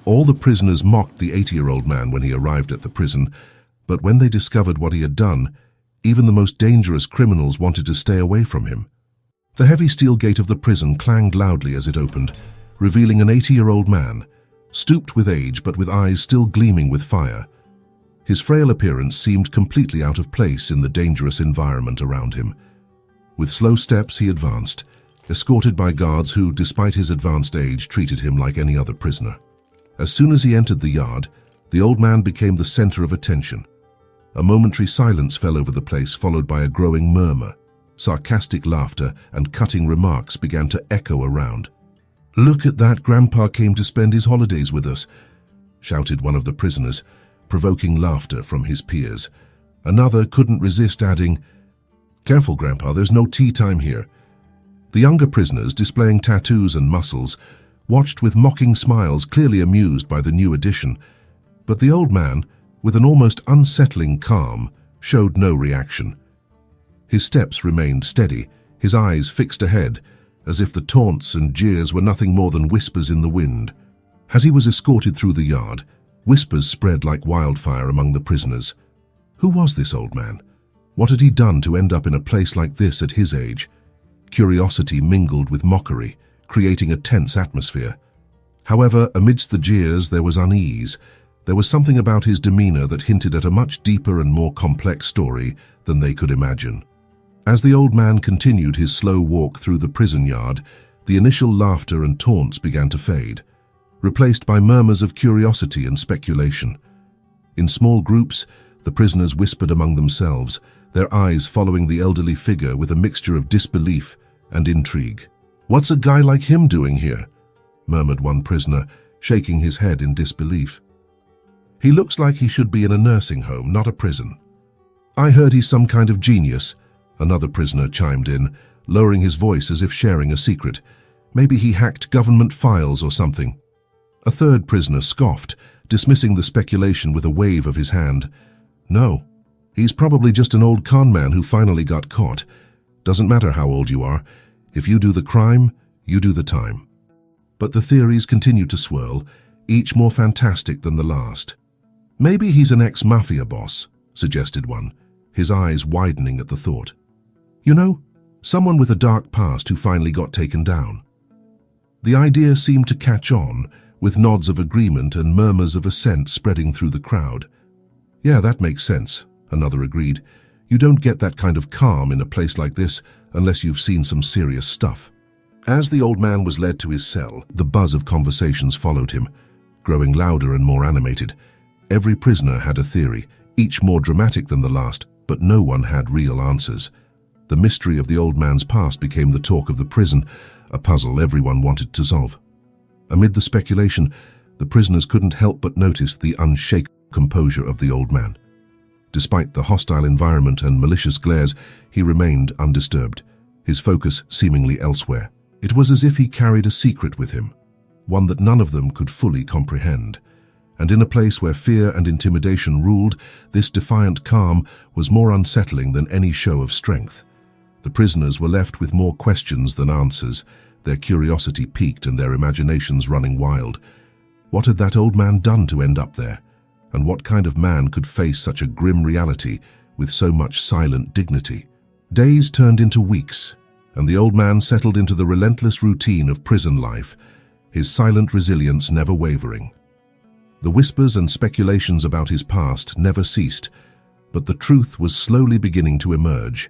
All the prisoners mocked the 80-year-old man when he arrived at the prison, but when they discovered what he had done, even the most dangerous criminals wanted to stay away from him. The heavy steel gate of the prison clanged loudly as it opened, revealing an 80-year-old man, stooped with age but with eyes still gleaming with fire. His frail appearance seemed completely out of place in the dangerous environment around him. With slow steps he advanced, escorted by guards who, despite his advanced age, treated him like any other prisoner. As soon as he entered the yard, the old man became the center of attention. A momentary silence fell over the place, followed by a growing murmur. Sarcastic laughter and cutting remarks began to echo around. "Look at that, Grandpa came to spend his holidays with us," shouted one of the prisoners, provoking laughter from his peers. Another couldn't resist adding, "Careful, Grandpa, there's no tea time here." The younger prisoners, displaying tattoos and muscles, watched with mocking smiles, clearly amused by the new addition. But the old man, with an almost unsettling calm, showed no reaction. His steps remained steady, his eyes fixed ahead, as if the taunts and jeers were nothing more than whispers in the wind. As he was escorted through the yard, whispers spread like wildfire among the prisoners. Who was this old man? What had he done to end up in a place like this at his age? Curiosity mingled with mockery, creating a tense atmosphere. However, amidst the jeers there was unease. There was something about his demeanor that hinted at a much deeper and more complex story than they could imagine. As the old man continued his slow walk through the prison yard, the initial laughter and taunts began to fade, replaced by murmurs of curiosity and speculation. In small groups, the prisoners whispered among themselves, their eyes following the elderly figure with a mixture of disbelief and intrigue. "What's a guy like him doing here?" murmured one prisoner, shaking his head in disbelief. "He looks like he should be in a nursing home, not a prison." "I heard he's some kind of genius," another prisoner chimed in, lowering his voice as if sharing a secret. "Maybe he hacked government files or something." A third prisoner scoffed, dismissing the speculation with a wave of his hand. "No, he's probably just an old con man who finally got caught. Doesn't matter how old you are. If you do the crime, you do the time." But the theories continued to swirl, each more fantastic than the last. "Maybe he's an ex-mafia boss," suggested one, his eyes widening at the thought. "You know, someone with a dark past who finally got taken down." The idea seemed to catch on, with nods of agreement and murmurs of assent spreading through the crowd. "Yeah, that makes sense," another agreed. "You don't get that kind of calm in a place like this unless you've seen some serious stuff." As the old man was led to his cell, the buzz of conversations followed him, growing louder and more animated. Every prisoner had a theory, each more dramatic than the last, but no one had real answers. The mystery of the old man's past became the talk of the prison, a puzzle everyone wanted to solve. Amid the speculation, the prisoners couldn't help but notice the unshaken composure of the old man. Despite the hostile environment and malicious glares, he remained undisturbed, his focus seemingly elsewhere. It was as if he carried a secret with him, one that none of them could fully comprehend. And in a place where fear and intimidation ruled, this defiant calm was more unsettling than any show of strength. The prisoners were left with more questions than answers, their curiosity piqued and their imaginations running wild. What had that old man done to end up there? And what kind of man could face such a grim reality with so much silent dignity? Days turned into weeks, and the old man settled into the relentless routine of prison life, his silent resilience never wavering. The whispers and speculations about his past never ceased, but the truth was slowly beginning to emerge.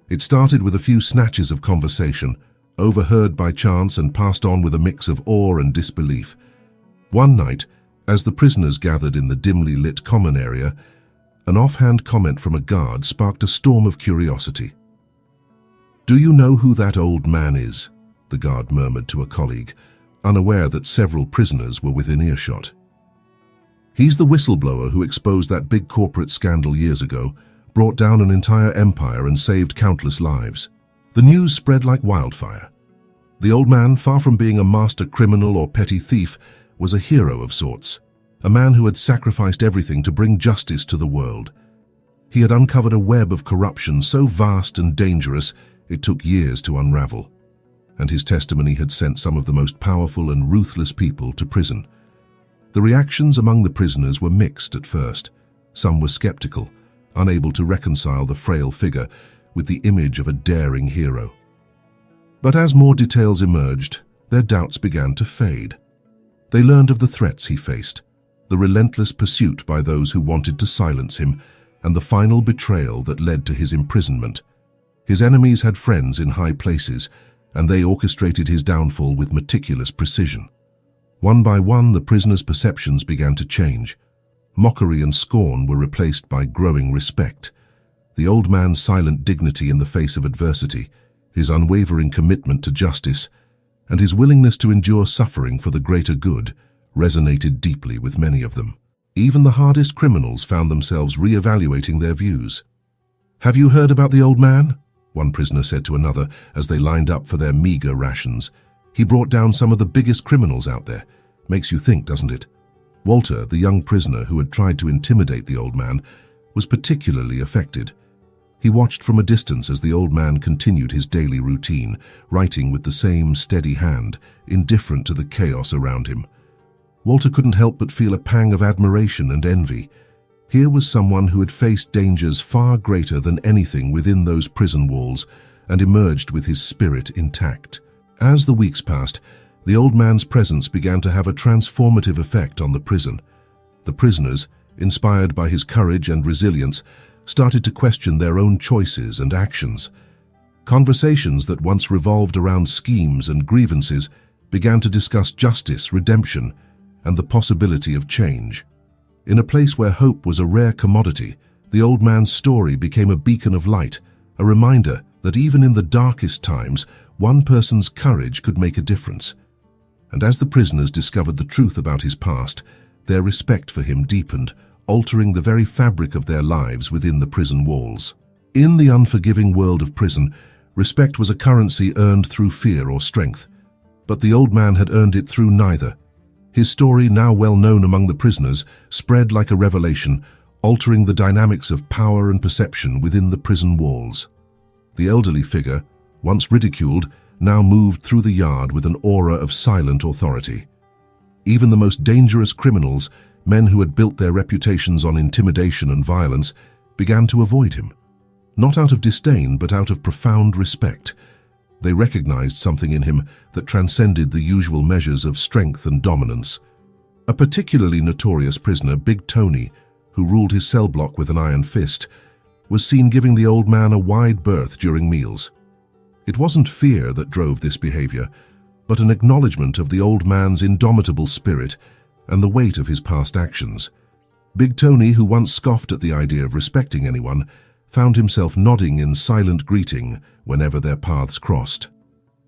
It started with a few snatches of conversation, overheard by chance and passed on with a mix of awe and disbelief. One night, as the prisoners gathered in the dimly lit common area, an offhand comment from a guard sparked a storm of curiosity. "Do you know who that old man is?" the guard murmured to a colleague, unaware that several prisoners were within earshot. "He's the whistleblower who exposed that big corporate scandal years ago, brought down an entire empire and saved countless lives." The news spread like wildfire. The old man, far from being a master criminal or petty thief, was a hero of sorts, a man who had sacrificed everything to bring justice to the world. He had uncovered a web of corruption so vast and dangerous it took years to unravel, and his testimony had sent some of the most powerful and ruthless people to prison. The reactions among the prisoners were mixed at first. Some were skeptical, unable to reconcile the frail figure with the image of a daring hero. But as more details emerged, their doubts began to fade. They learned of the threats he faced, the relentless pursuit by those who wanted to silence him, and the final betrayal that led to his imprisonment. His enemies had friends in high places, and they orchestrated his downfall with meticulous precision. One by one, the prisoner's perceptions began to change. Mockery and scorn were replaced by growing respect. The old man's silent dignity in the face of adversity, his unwavering commitment to justice, and his willingness to endure suffering for the greater good resonated deeply with many of them. Even the hardest criminals found themselves re-evaluating their views. "Have you heard about the old man?" one prisoner said to another as they lined up for their meager rations. "He brought down some of the biggest criminals out there. Makes you think, doesn't it?" Walter, the young prisoner who had tried to intimidate the old man, was particularly affected. He watched from a distance as the old man continued his daily routine, writing with the same steady hand, indifferent to the chaos around him. Walter couldn't help but feel a pang of admiration and envy. Here was someone who had faced dangers far greater than anything within those prison walls and emerged with his spirit intact. As the weeks passed, the old man's presence began to have a transformative effect on the prison. The prisoners, inspired by his courage and resilience, started to question their own choices and actions. Conversations that once revolved around schemes and grievances began to discuss justice, redemption, and the possibility of change. In a place where hope was a rare commodity, the old man's story became a beacon of light, a reminder that even in the darkest times, one person's courage could make a difference. And as the prisoners discovered the truth about his past, their respect for him deepened, altering the very fabric of their lives within the prison walls. In the unforgiving world of prison, respect was a currency earned through fear or strength. But the old man had earned it through neither. His story, now well known among the prisoners, spread like a revelation, altering the dynamics of power and perception within the prison walls. The elderly figure, once ridiculed, now moved through the yard with an aura of silent authority. Even the most dangerous criminals, men who had built their reputations on intimidation and violence, began to avoid him. Not out of disdain, but out of profound respect. They recognized something in him that transcended the usual measures of strength and dominance. A particularly notorious prisoner, Big Tony, who ruled his cell block with an iron fist, was seen giving the old man a wide berth during meals. It wasn't fear that drove this behavior, but an acknowledgement of the old man's indomitable spirit and the weight of his past actions. Big Tony, who once scoffed at the idea of respecting anyone, found himself nodding in silent greeting whenever their paths crossed.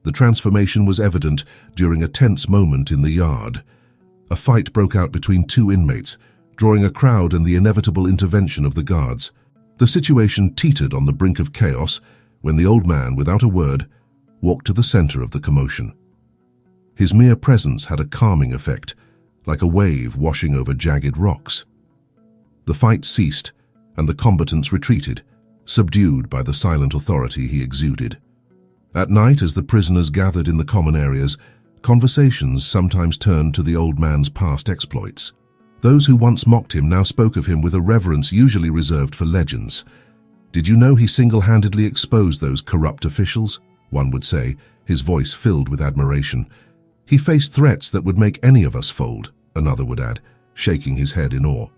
The transformation was evident during a tense moment in the yard. A fight broke out between two inmates, drawing a crowd and the inevitable intervention of the guards. The situation teetered on the brink of chaos when the old man, without a word, walked to the center of the commotion. His mere presence had a calming effect, like a wave washing over jagged rocks. The fight ceased, and the combatants retreated, subdued by the silent authority he exuded. At night, as the prisoners gathered in the common areas, conversations sometimes turned to the old man's past exploits. Those who once mocked him now spoke of him with a reverence usually reserved for legends. "Did you know he single-handedly exposed those corrupt officials?" one would say, his voice filled with admiration. "He faced threats that would make any of us fold," another would add, shaking his head in awe.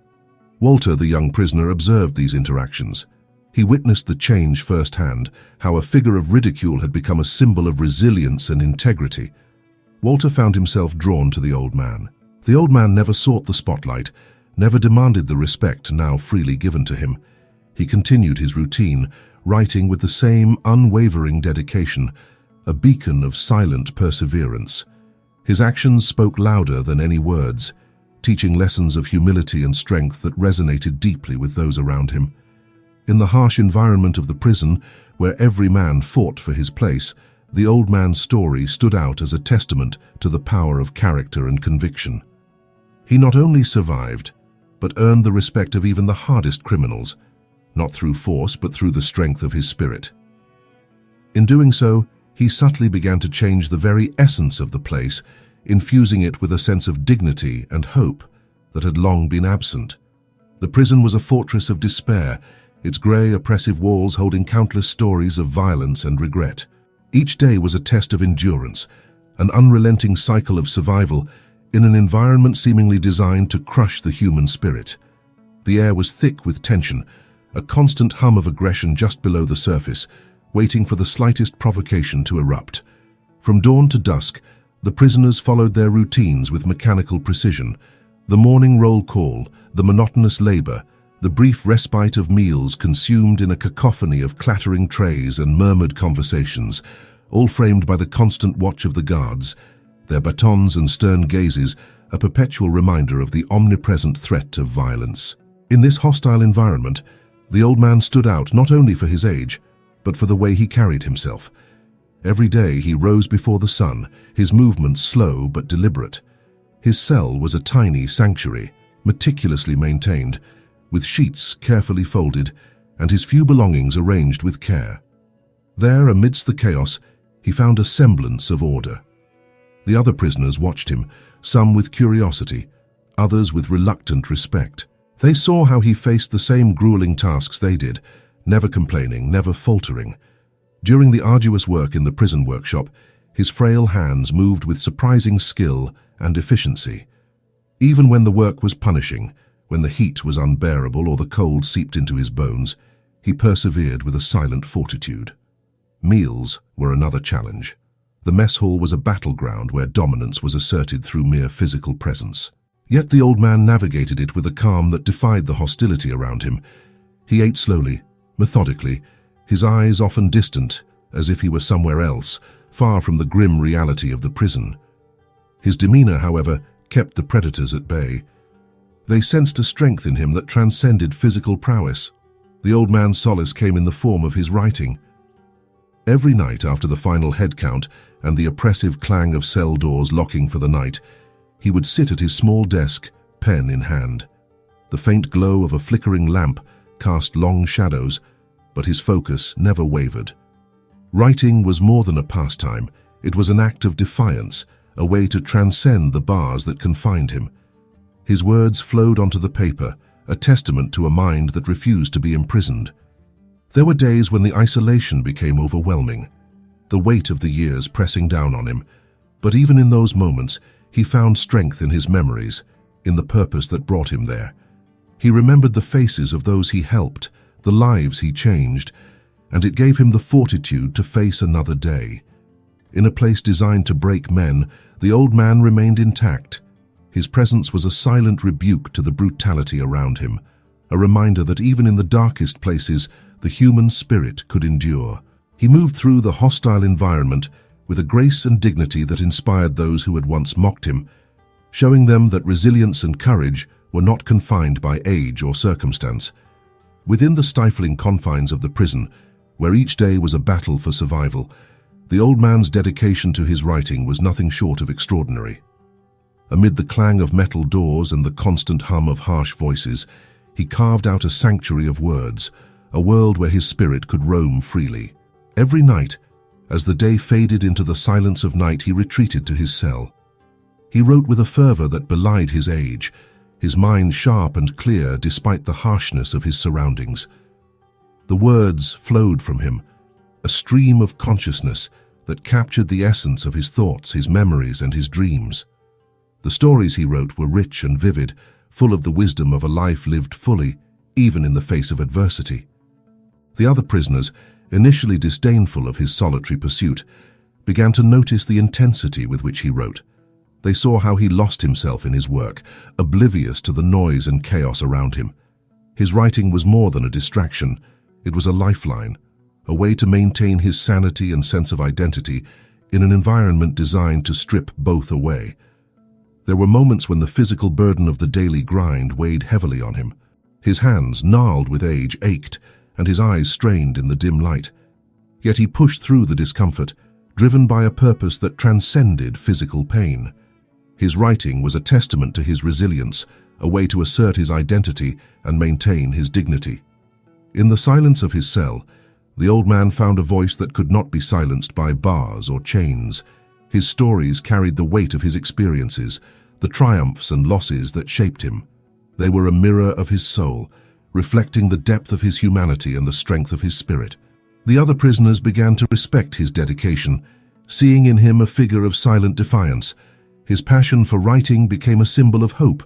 Walter, the young prisoner, observed these interactions. He witnessed the change firsthand, how a figure of ridicule had become a symbol of resilience and integrity. Walter found himself drawn to the old man. The old man never sought the spotlight, never demanded the respect now freely given to him. He continued his routine, writing with the same unwavering dedication, a beacon of silent perseverance. His actions spoke louder than any words, teaching lessons of humility and strength that resonated deeply with those around him. In the harsh environment of the prison, where every man fought for his place, the old man's story stood out as a testament to the power of character and conviction. He not only survived, but earned the respect of even the hardest criminals, not through force but through the strength of his spirit. In doing so, he subtly began to change the very essence of the place, infusing it with a sense of dignity and hope that had long been absent. The prison was a fortress of despair, its grey, oppressive walls holding countless stories of violence and regret. Each day was a test of endurance, an unrelenting cycle of survival in an environment seemingly designed to crush the human spirit. The air was thick with tension, a constant hum of aggression just below the surface, waiting for the slightest provocation to erupt. From dawn to dusk, the prisoners followed their routines with mechanical precision. The morning roll call, the monotonous labor, the brief respite of meals consumed in a cacophony of clattering trays and murmured conversations, all framed by the constant watch of the guards, their batons and stern gazes a perpetual reminder of the omnipresent threat of violence. In this hostile environment, the old man stood out not only for his age, but for the way he carried himself. Every day he rose before the sun, his movements slow but deliberate. His cell was a tiny sanctuary, meticulously maintained, with sheets carefully folded and his few belongings arranged with care. There, amidst the chaos, he found a semblance of order. The other prisoners watched him, some with curiosity, others with reluctant respect. They saw how he faced the same grueling tasks they did, never complaining, never faltering. During the arduous work in the prison workshop, his frail hands moved with surprising skill and efficiency. Even when the work was punishing, when the heat was unbearable or the cold seeped into his bones, he persevered with a silent fortitude. Meals were another challenge. The mess hall was a battleground where dominance was asserted through mere physical presence. Yet the old man navigated it with a calm that defied the hostility around him. He ate slowly, methodically, his eyes often distant, as if he were somewhere else, far from the grim reality of the prison. His demeanor, however, kept the predators at bay. They sensed a strength in him that transcended physical prowess. The old man's solace came in the form of his writing. Every night after the final head count and the oppressive clang of cell doors locking for the night, he would sit at his small desk, pen in hand. The faint glow of a flickering lamp cast long shadows, but his focus never wavered. Writing was more than a pastime. It was an act of defiance, a way to transcend the bars that confined him. His words flowed onto the paper, a testament to a mind that refused to be imprisoned. There were days when the isolation became overwhelming, the weight of the years pressing down on him, but even in those moments, he found strength in his memories, in the purpose that brought him there. He remembered the faces of those he helped, the lives he changed, and it gave him the fortitude to face another day. In a place designed to break men, the old man remained intact. His presence was a silent rebuke to the brutality around him, a reminder that even in the darkest places, the human spirit could endure. He moved through the hostile environment with a grace and dignity that inspired those who had once mocked him, showing them that resilience and courage were not confined by age or circumstance. Within the stifling confines of the prison, where each day was a battle for survival, the old man's dedication to his writing was nothing short of extraordinary. Amid the clang of metal doors and the constant hum of harsh voices, he carved out a sanctuary of words, a world where his spirit could roam freely. Every night, as the day faded into the silence of night, he retreated to his cell. He wrote with a fervor that belied his age, his mind sharp and clear despite the harshness of his surroundings. The words flowed from him, a stream of consciousness that captured the essence of his thoughts, his memories, and his dreams. The stories he wrote were rich and vivid, full of the wisdom of a life lived fully, even in the face of adversity. The other prisoners, initially disdainful of his solitary pursuit, began to notice the intensity with which he wrote. They saw how he lost himself in his work, oblivious to the noise and chaos around him. His writing was more than a distraction. It was a lifeline, a way to maintain his sanity and sense of identity in an environment designed to strip both away. There were moments when the physical burden of the daily grind weighed heavily on him. His hands, gnarled with age, ached, and his eyes strained in the dim light. Yet he pushed through the discomfort, driven by a purpose that transcended physical pain. His writing was a testament to his resilience, a way to assert his identity and maintain his dignity. In the silence of his cell, the old man found a voice that could not be silenced by bars or chains. His stories carried the weight of his experiences, the triumphs and losses that shaped him. They were a mirror of his soul, reflecting the depth of his humanity and the strength of his spirit. The other prisoners began to respect his dedication, seeing in him a figure of silent defiance. His passion for writing became a symbol of hope,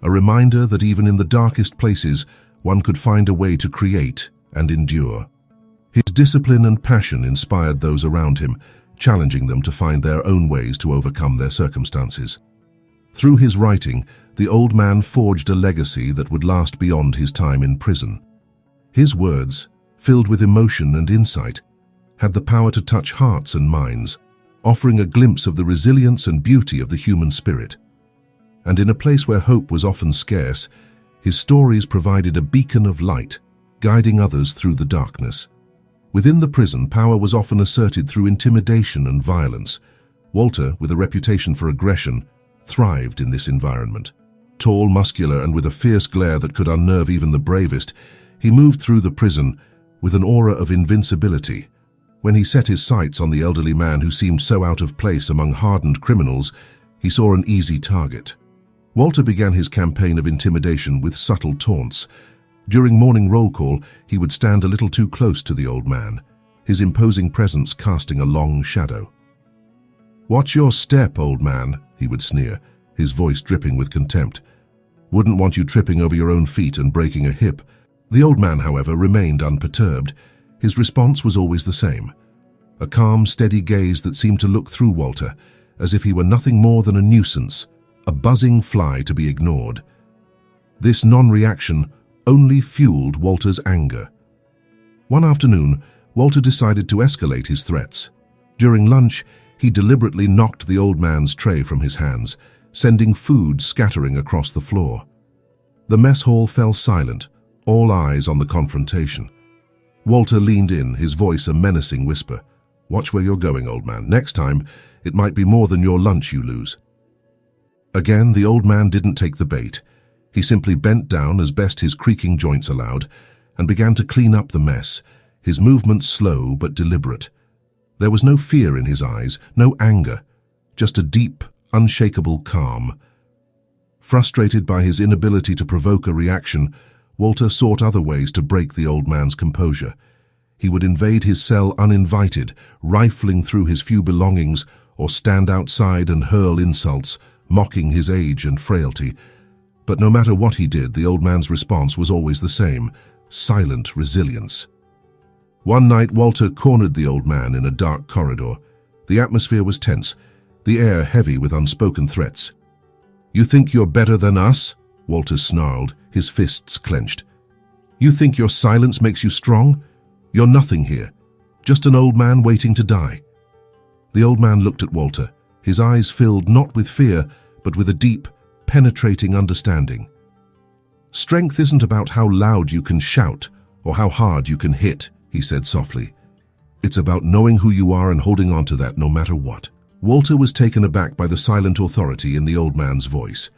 a reminder that even in the darkest places, one could find a way to create and endure. His discipline and passion inspired those around him, challenging them to find their own ways to overcome their circumstances. Through his writing, the old man forged a legacy that would last beyond his time in prison. His words, filled with emotion and insight, had the power to touch hearts and minds, offering a glimpse of the resilience and beauty of the human spirit. And in a place where hope was often scarce, his stories provided a beacon of light, guiding others through the darkness. Within the prison, power was often asserted through intimidation and violence. Walter, with a reputation for aggression, thrived in this environment. Tall, muscular, and with a fierce glare that could unnerve even the bravest, he moved through the prison with an aura of invincibility. When he set his sights on the elderly man who seemed so out of place among hardened criminals, he saw an easy target. Walter began his campaign of intimidation with subtle taunts. During morning roll call, he would stand a little too close to the old man, his imposing presence casting a long shadow. "Watch your step, old man," he would sneer, his voice dripping with contempt. "Wouldn't want you tripping over your own feet and breaking a hip." The old man, however, remained unperturbed. His response was always the same. A calm, steady gaze that seemed to look through Walter, as if he were nothing more than a nuisance, a buzzing fly to be ignored. This non-reaction only fueled Walter's anger. One afternoon, Walter decided to escalate his threats. During lunch, he deliberately knocked the old man's tray from his hands, sending food scattering across the floor. The mess hall fell silent, all eyes on the confrontation. Walter leaned in, his voice a menacing whisper. "Watch where you're going, old man. Next time, it might be more than your lunch you lose." Again, the old man didn't take the bait. He simply bent down as best his creaking joints allowed and began to clean up the mess, his movements slow but deliberate. There was no fear in his eyes, no anger, just a deep, unshakable calm. Frustrated by his inability to provoke a reaction, Walter sought other ways to break the old man's composure. He would invade his cell uninvited, rifling through his few belongings, or stand outside and hurl insults, mocking his age and frailty. But no matter what he did, the old man's response was always the same: silent resilience. One night, Walter cornered the old man in a dark corridor. The atmosphere was tense, the air heavy with unspoken threats. "You think you're better than us?" Walter snarled, his fists clenched. "You think your silence makes you strong? You're nothing here, just an old man waiting to die." The old man looked at Walter, his eyes filled not with fear, but with a deep, penetrating understanding. "Strength isn't about how loud you can shout or how hard you can hit," he said softly. "It's about knowing who you are and holding on to that no matter what." Walter was taken aback by the silent authority in the old man's voice.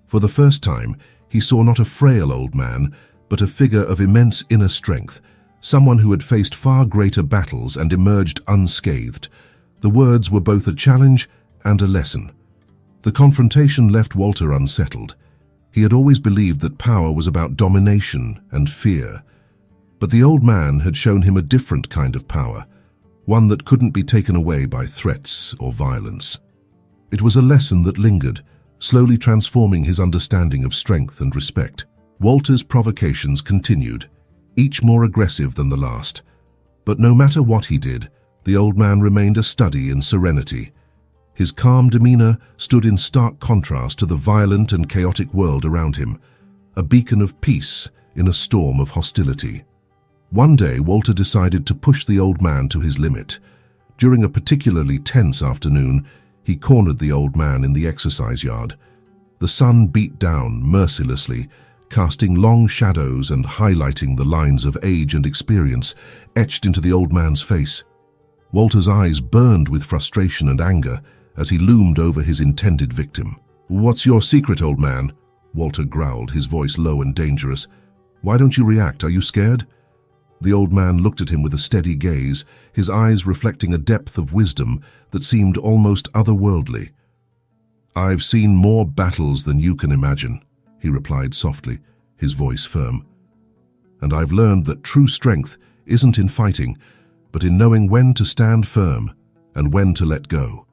For the first time, he saw not a frail old man, but a figure of immense inner strength, someone who had faced far greater battles and emerged unscathed. The words were both a challenge and a lesson. The confrontation left Walter unsettled. He had always believed that power was about domination and fear. But the old man had shown him a different kind of power, one that couldn't be taken away by threats or violence. It was a lesson that lingered, slowly transforming his understanding of strength and respect. Walter's provocations continued, each more aggressive than the last. But no matter what he did, the old man remained a study in serenity. His calm demeanor stood in stark contrast to the violent and chaotic world around him, a beacon of peace in a storm of hostility. One day, Walter decided to push the old man to his limit. During a particularly tense afternoon, he cornered the old man in the exercise yard. The sun beat down mercilessly, casting long shadows and highlighting the lines of age and experience etched into the old man's face. Walter's eyes burned with frustration and anger as he loomed over his intended victim. "What's your secret, old man?" Walter growled, his voice low and dangerous. "Why don't you react? Are you scared?" The old man looked at him with a steady gaze, his eyes reflecting a depth of wisdom that seemed almost otherworldly. "I've seen more battles than you can imagine," he replied softly, his voice firm. "And I've learned that true strength isn't in fighting, but in knowing when to stand firm and when to let go."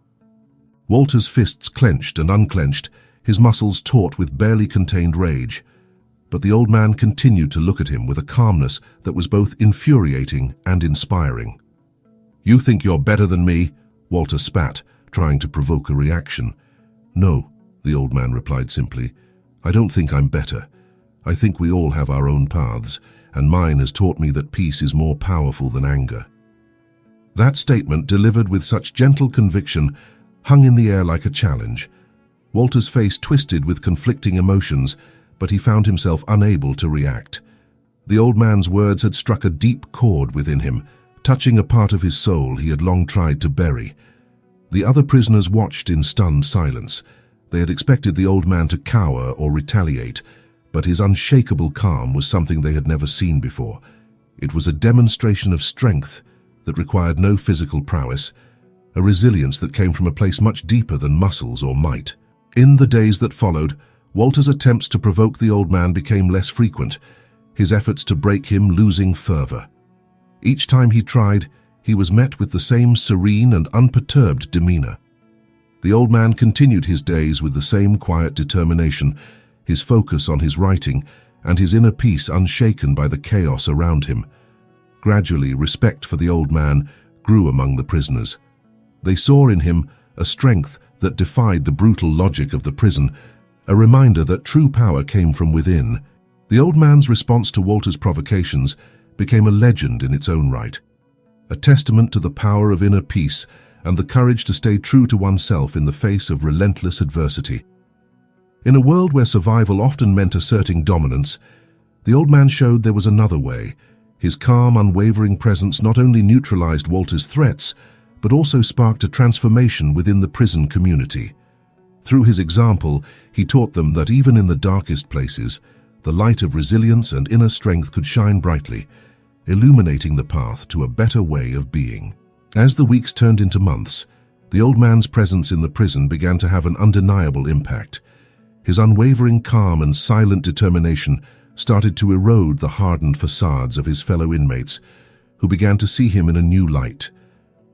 Walter's fists clenched and unclenched, his muscles taut with barely contained rage. But the old man continued to look at him with a calmness that was both infuriating and inspiring. "You think you're better than me?" Walter spat, trying to provoke a reaction. "No," the old man replied simply. "I don't think I'm better. I think we all have our own paths, and mine has taught me that peace is more powerful than anger." That statement, delivered with such gentle conviction, hung in the air like a challenge. Walter's face twisted with conflicting emotions, but he found himself unable to react. The old man's words had struck a deep chord within him, touching a part of his soul he had long tried to bury. The other prisoners watched in stunned silence. They had expected the old man to cower or retaliate, but his unshakable calm was something they had never seen before. It was a demonstration of strength that required no physical prowess, a resilience that came from a place much deeper than muscles or might. In the days that followed, Walter's attempts to provoke the old man became less frequent, his efforts to break him losing fervor. Each time he tried, he was met with the same serene and unperturbed demeanor. The old man continued his days with the same quiet determination, his focus on his writing and his inner peace unshaken by the chaos around him. Gradually, respect for the old man grew among the prisoners. They saw in him a strength that defied the brutal logic of the prison, a reminder that true power came from within. The old man's response to Walter's provocations became a legend in its own right, a testament to the power of inner peace and the courage to stay true to oneself in the face of relentless adversity. In a world where survival often meant asserting dominance, the old man showed there was another way. His calm, unwavering presence not only neutralized Walter's threats, but also sparked a transformation within the prison community. Through his example, he taught them that even in the darkest places, the light of resilience and inner strength could shine brightly, illuminating the path to a better way of being. As the weeks turned into months, the old man's presence in the prison began to have an undeniable impact. His unwavering calm and silent determination started to erode the hardened facades of his fellow inmates, who began to see him in a new light.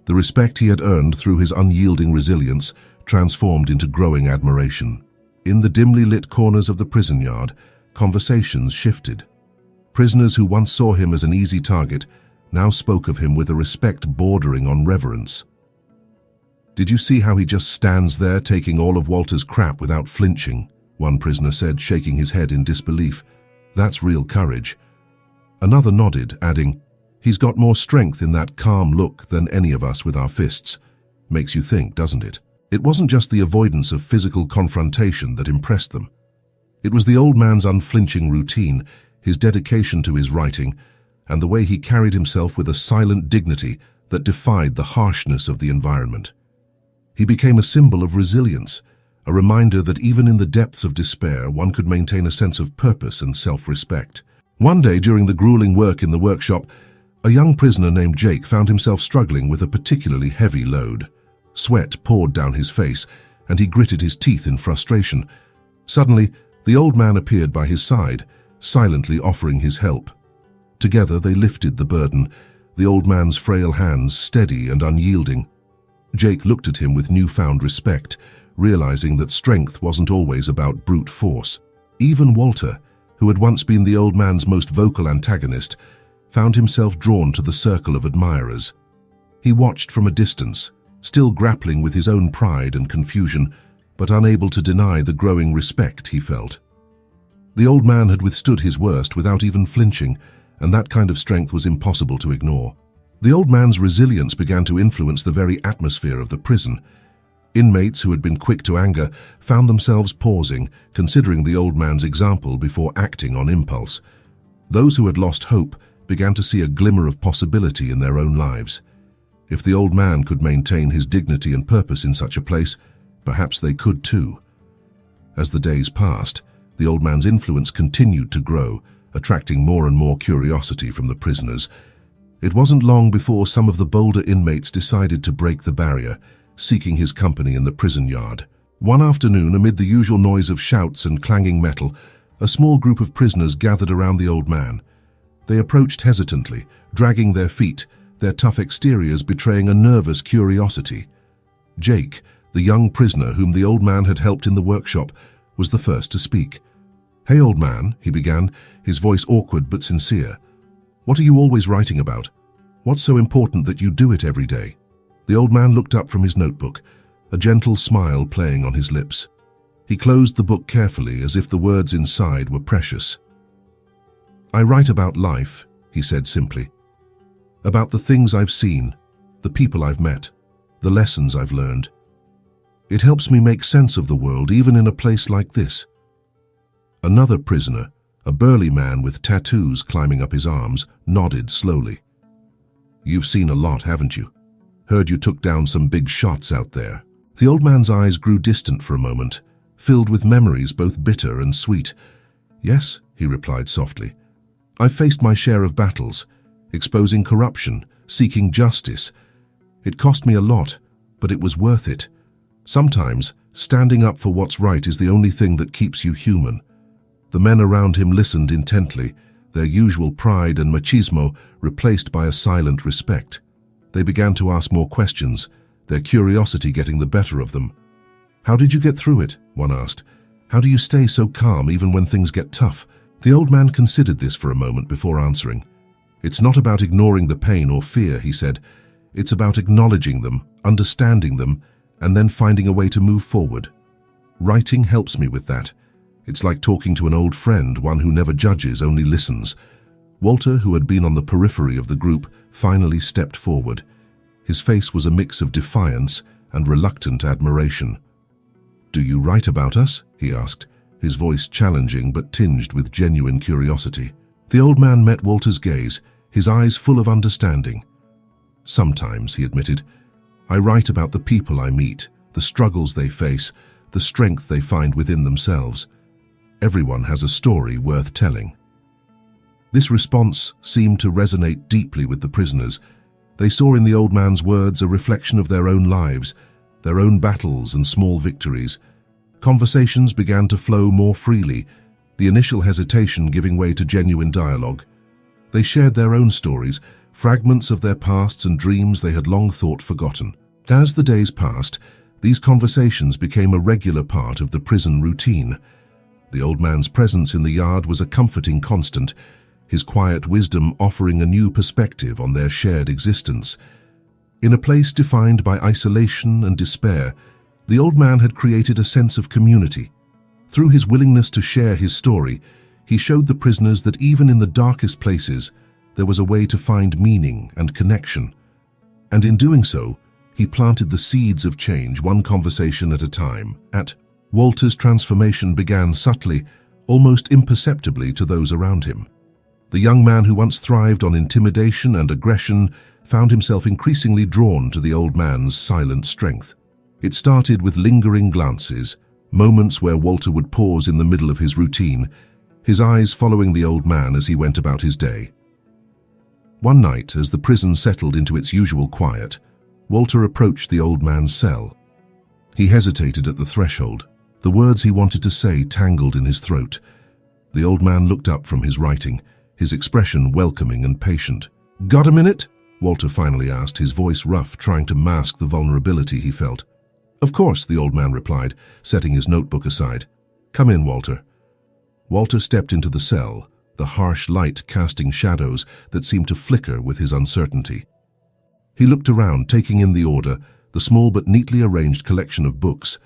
The respect he had earned through his unyielding resilience transformed into growing admiration. In the dimly lit corners of the prison yard, conversations shifted. Prisoners who once saw him as an easy target now spoke of him with a respect bordering on reverence. "Did you see how he just stands there taking all of Walter's crap without flinching?" one prisoner said, shaking his head in disbelief. "That's real courage." Another nodded, adding, "He's got more strength in that calm look than any of us with our fists." Makes you think, doesn't it? It wasn't just the avoidance of physical confrontation that impressed them. It was the old man's unflinching routine, his dedication to his writing, and the way he carried himself with a silent dignity that defied the harshness of the environment. He became a symbol of resilience, a reminder that even in the depths of despair, one could maintain a sense of purpose and self-respect. One day, during the grueling work in the workshop, a young prisoner named Jake found himself struggling with a particularly heavy load. Sweat poured down his face, and he gritted his teeth in frustration. Suddenly, the old man appeared by his side, silently offering his help. Together they lifted the burden, the old man's frail hands steady and unyielding. Jake looked at him with newfound respect, realizing that strength wasn't always about brute force. Even Walter, who had once been the old man's most vocal antagonist, found himself drawn to the circle of admirers. He watched from a distance, still grappling with his own pride and confusion, but unable to deny the growing respect he felt. The old man had withstood his worst without even flinching, and that kind of strength was impossible to ignore. The old man's resilience began to influence the very atmosphere of the prison. Inmates who had been quick to anger found themselves pausing, considering the old man's example before acting on impulse. Those who had lost hope began to see a glimmer of possibility in their own lives. If the old man could maintain his dignity and purpose in such a place, perhaps they could too. As the days passed, the old man's influence continued to grow, attracting more and more curiosity from the prisoners. It wasn't long before some of the bolder inmates decided to break the barrier, seeking his company in the prison yard. One afternoon, amid the usual noise of shouts and clanging metal, a small group of prisoners gathered around the old man. They approached hesitantly, dragging their feet, their tough exteriors betraying a nervous curiosity. Jake, the young prisoner whom the old man had helped in the workshop, was the first to speak. "Hey, old man," he began, his voice awkward but sincere. "What are you always writing about? What's so important that you do it every day?" The old man looked up from his notebook, a gentle smile playing on his lips. He closed the book carefully, as if the words inside were precious. "I write about life," he said simply. "About the things I've seen, the people I've met, the lessons I've learned. It helps me make sense of the world, even in a place like this." Another prisoner, a burly man with tattoos climbing up his arms, nodded slowly. "You've seen a lot, haven't you? Heard you took down some big shots out there." The old man's eyes grew distant for a moment, filled with memories both bitter and sweet. "Yes," he replied softly. "I've faced my share of battles, exposing corruption, seeking justice. It cost me a lot, but it was worth it. Sometimes, standing up for what's right is the only thing that keeps you human." The men around him listened intently, their usual pride and machismo replaced by a silent respect. They began to ask more questions, their curiosity getting the better of them. "How did you get through it?" one asked. "How do you stay so calm even when things get tough?" The old man considered this for a moment before answering. "It's not about ignoring the pain or fear," he said. "It's about acknowledging them, understanding them, and then finding a way to move forward. Writing helps me with that. It's like talking to an old friend, one who never judges, only listens." Walter, who had been on the periphery of the group, finally stepped forward. His face was a mix of defiance and reluctant admiration. "Do you write about us?" he asked, his voice challenging but tinged with genuine curiosity. The old man met Walter's gaze, his eyes full of understanding. "Sometimes," he admitted. "I write about the people I meet, the struggles they face, the strength they find within themselves. Everyone has a story worth telling." This response seemed to resonate deeply with the prisoners. They saw in the old man's words a reflection of their own lives, their own battles and small victories. Conversations began to flow more freely, the initial hesitation giving way to genuine dialogue. They shared their own stories, fragments of their pasts and dreams they had long thought forgotten. As the days passed, these conversations became a regular part of the prison routine. The old man's presence in the yard was a comforting constant, his quiet wisdom offering a new perspective on their shared existence. In a place defined by isolation and despair, the old man had created a sense of community. Through his willingness to share his story, he showed the prisoners that even in the darkest places, there was a way to find meaning and connection. And in doing so, he planted the seeds of change, one conversation at a time. Walter's transformation began subtly, almost imperceptibly to those around him. The young man who once thrived on intimidation and aggression found himself increasingly drawn to the old man's silent strength. It started with lingering glances, moments where Walter would pause in the middle of his routine, his eyes following the old man as he went about his day. One night, as the prison settled into its usual quiet, Walter approached the old man's cell. He hesitated at the threshold. The words he wanted to say tangled in his throat. The old man looked up from his writing, his expression welcoming and patient. "Got a minute?" Walter finally asked, his voice rough, trying to mask the vulnerability he felt. "Of course," the old man replied, setting his notebook aside. "Come in, Walter." Walter stepped into the cell, the harsh light casting shadows that seemed to flicker with his uncertainty. He looked around, taking in the order, the small but neatly arranged collection of books,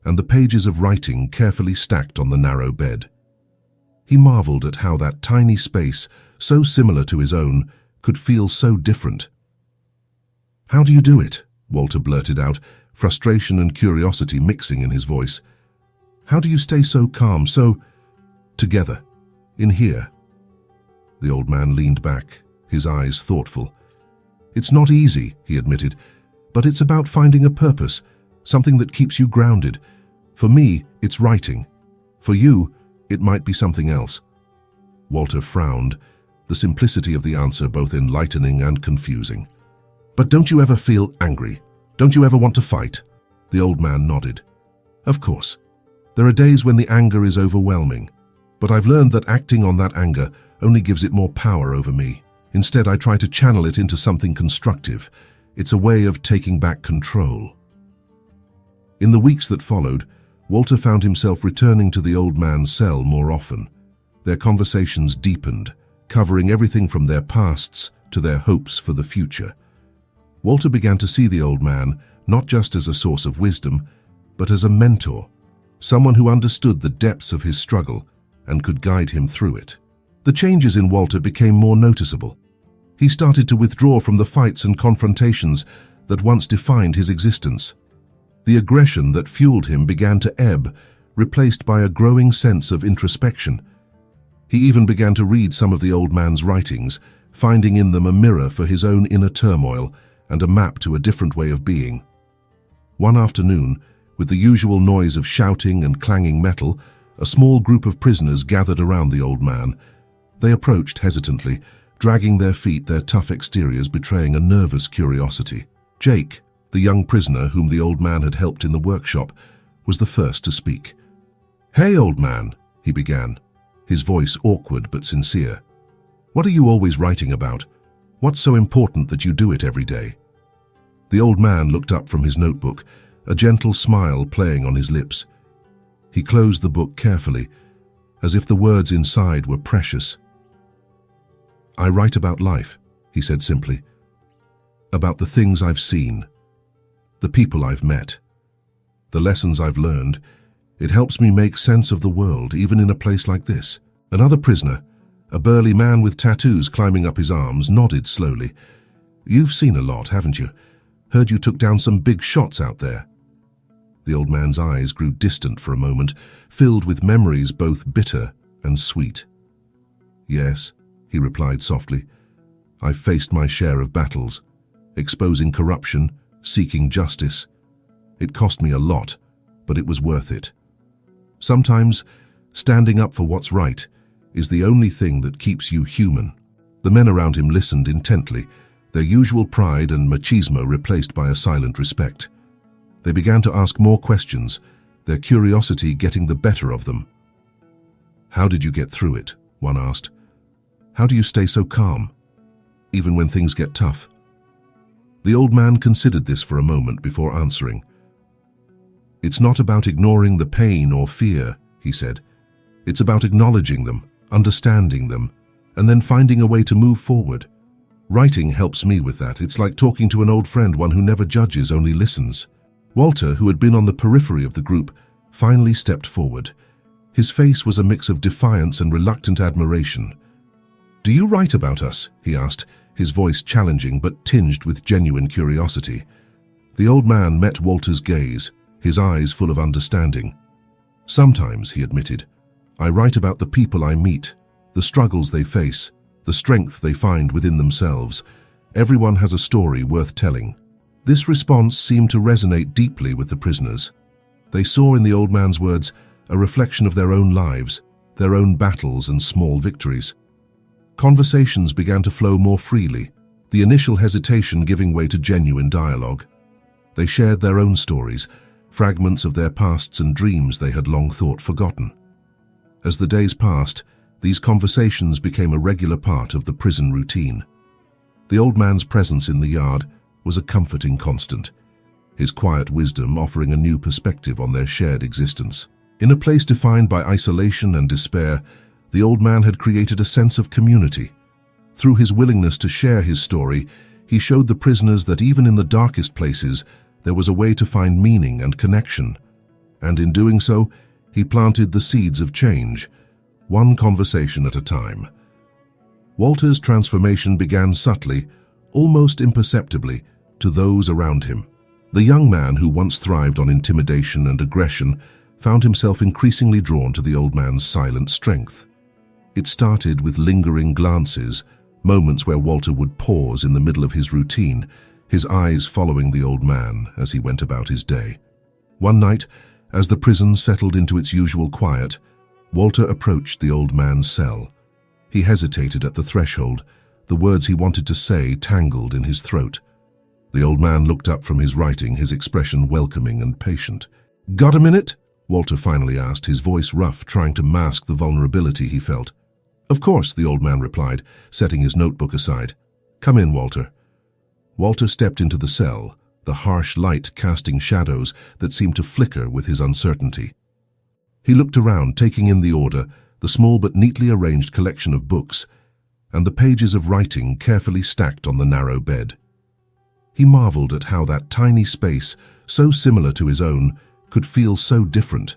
and the pages of writing carefully stacked on the narrow bed. He marveled at how that tiny space, so similar to his own, could feel so different. "How do you do it?" Walter blurted out, frustration and curiosity mixing in his voice. "How do you stay so calm, so together, in here?" The old man leaned back, his eyes thoughtful. "It's not easy," he admitted, "but it's about finding a purpose, something that keeps you grounded. For me, it's writing. For you, it might be something else." Walter frowned, the simplicity of the answer both enlightening and confusing. "But don't you ever feel angry? Don't you ever want to fight?" The old man nodded. Of course, there are days when the anger is overwhelming, but I've learned that acting on that anger only gives it more power over me. Instead, I try to channel it into something constructive. It's a way of taking back control. In the weeks that followed, Walter found himself returning to the old man's cell more often. Their conversations deepened, covering everything from their pasts to their hopes for the future. Walter began to see the old man not just as a source of wisdom, but as a mentor, someone who understood the depths of his struggle and could guide him through it. The changes in Walter became more noticeable. He started to withdraw from the fights and confrontations that once defined his existence. The aggression that fueled him began to ebb, replaced by a growing sense of introspection. He even began to read some of the old man's writings, finding in them a mirror for his own inner turmoil and a map to a different way of being. One afternoon, with the usual noise of shouting and clanging metal, a small group of prisoners gathered around the old man. They approached hesitantly, dragging their feet, their tough exteriors betraying a nervous curiosity. Jake, the young prisoner whom the old man had helped in the workshop, was the first to speak. "Hey, old man," he began, his voice awkward but sincere. "What are you always writing about? What's so important that you do it every day?" The old man looked up from his notebook, a gentle smile playing on his lips. He closed the book carefully, as if the words inside were precious. "I write about life," he said simply. "About the things I've seen, the people I've met, the lessons I've learned. It helps me make sense of the world, even in a place like this." Another prisoner, a burly man with tattoos climbing up his arms, nodded slowly. "You've seen a lot, haven't you? Heard you took down some big shots out there." The old man's eyes grew distant for a moment, filled with memories both bitter and sweet. "Yes," he replied softly. "I've faced my share of battles, exposing corruption, seeking justice. It cost me a lot, but it was worth it. Sometimes, standing up for what's right is the only thing that keeps you human." The men around him listened intently, their usual pride and machismo replaced by a silent respect. They began to ask more questions, their curiosity getting the better of them. "How did you get through it?" one asked. "How do you stay so calm, even when things get tough?" The old man considered this for a moment before answering. "It's not about ignoring the pain or fear," he said. "It's about acknowledging them, understanding them, and then finding a way to move forward. Writing helps me with that. It's like talking to an old friend, one who never judges, only listens." Walter, who had been on the periphery of the group, finally stepped forward. His face was a mix of defiance and reluctant admiration. "Do you write about us?" he asked, his voice challenging but tinged with genuine curiosity. The old man met Walter's gaze, his eyes full of understanding. "Sometimes," he admitted, "I write about the people I meet, the struggles they face, the strength they find within themselves. Everyone has a story worth telling." This response seemed to resonate deeply with the prisoners. They saw in the old man's words a reflection of their own lives, their own battles and small victories. Conversations began to flow more freely, the initial hesitation giving way to genuine dialogue. They shared their own stories, fragments of their pasts and dreams they had long thought forgotten. As the days passed, these conversations became a regular part of the prison routine. The old man's presence in the yard was a comforting constant, his quiet wisdom offering a new perspective on their shared existence. In a place defined by isolation and despair, the old man had created a sense of community. Through his willingness to share his story, he showed the prisoners that even in the darkest places, there was a way to find meaning and connection. And in doing so, he planted the seeds of change, one conversation at a time. Walter's transformation began subtly, almost imperceptibly, to those around him. The young man who once thrived on intimidation and aggression found himself increasingly drawn to the old man's silent strength. It started with lingering glances, moments where Walter would pause in the middle of his routine, his eyes following the old man as he went about his day. One night, as the prison settled into its usual quiet, Walter approached the old man's cell. He hesitated at the threshold, the words he wanted to say tangled in his throat. The old man looked up from his writing, his expression welcoming and patient. Got a minute? Walter finally asked, his voice rough, trying to mask the vulnerability he felt. Of course, the old man replied, setting his notebook aside. Come in, Walter. Walter stepped into the cell, the harsh light casting shadows that seemed to flicker with his uncertainty. He looked around, taking in the order, the small but neatly arranged collection of books, and the pages of writing carefully stacked on the narrow bed. He marveled at how that tiny space, so similar to his own, could feel so different.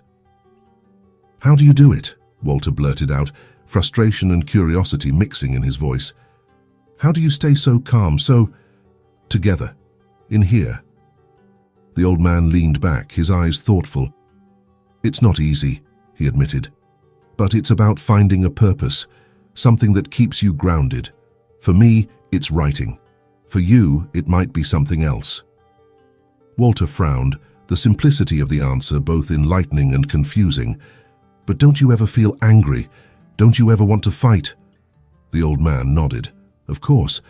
How do you do it? Walter blurted out, frustration and curiosity mixing in his voice. How do you stay so calm, so together, in here? The old man leaned back, his eyes thoughtful. It's not easy, he admitted, but it's about finding a purpose, something that keeps you grounded. For me, it's writing. For you, it might be something else. Walter frowned, the simplicity of the answer both enlightening and confusing. But don't you ever feel angry? Don't you ever want to fight? The old man nodded. Of course,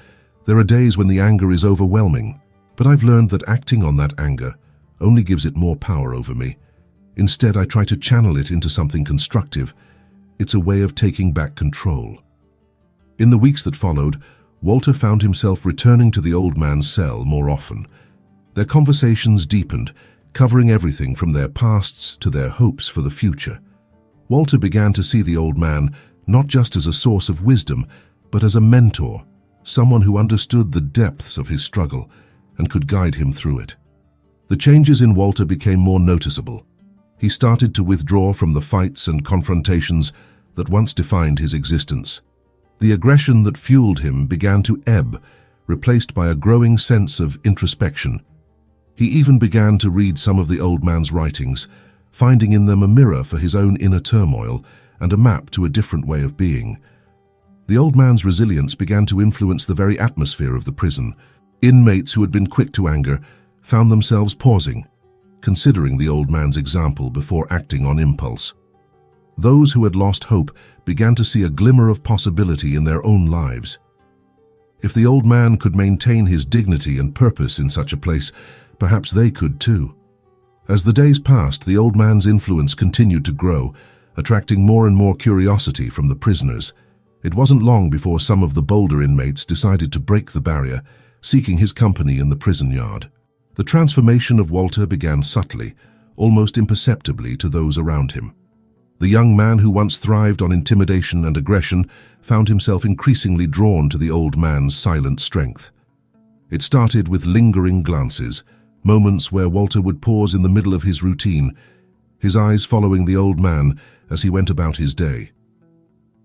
there are days when the anger is overwhelming, but I've learned that acting on that anger only gives it more power over me. Instead, I try to channel it into something constructive. It's a way of taking back control. In the weeks that followed, Walter found himself returning to the old man's cell more often. Their conversations deepened, covering everything from their pasts to their hopes for the future. Walter began to see the old man not just as a source of wisdom, but as a mentor, someone who understood the depths of his struggle and could guide him through it. The changes in Walter became more noticeable. He started to withdraw from the fights and confrontations that once defined his existence. The aggression that fueled him began to ebb, replaced by a growing sense of introspection. He even began to read some of the old man's writings, finding in them a mirror for his own inner turmoil and a map to a different way of being. The old man's resilience began to influence the very atmosphere of the prison. Inmates who had been quick to anger found themselves pausing, considering the old man's example before acting on impulse. Those who had lost hope began to see a glimmer of possibility in their own lives. If the old man could maintain his dignity and purpose in such a place, perhaps they could too. As the days passed, the old man's influence continued to grow, attracting more and more curiosity from the prisoners. It wasn't long before some of the bolder inmates decided to break the barrier, seeking his company in the prison yard. The transformation of Walter began subtly, almost imperceptibly to those around him. The young man who once thrived on intimidation and aggression found himself increasingly drawn to the old man's silent strength. It started with lingering glances, moments where Walter would pause in the middle of his routine, his eyes following the old man as he went about his day.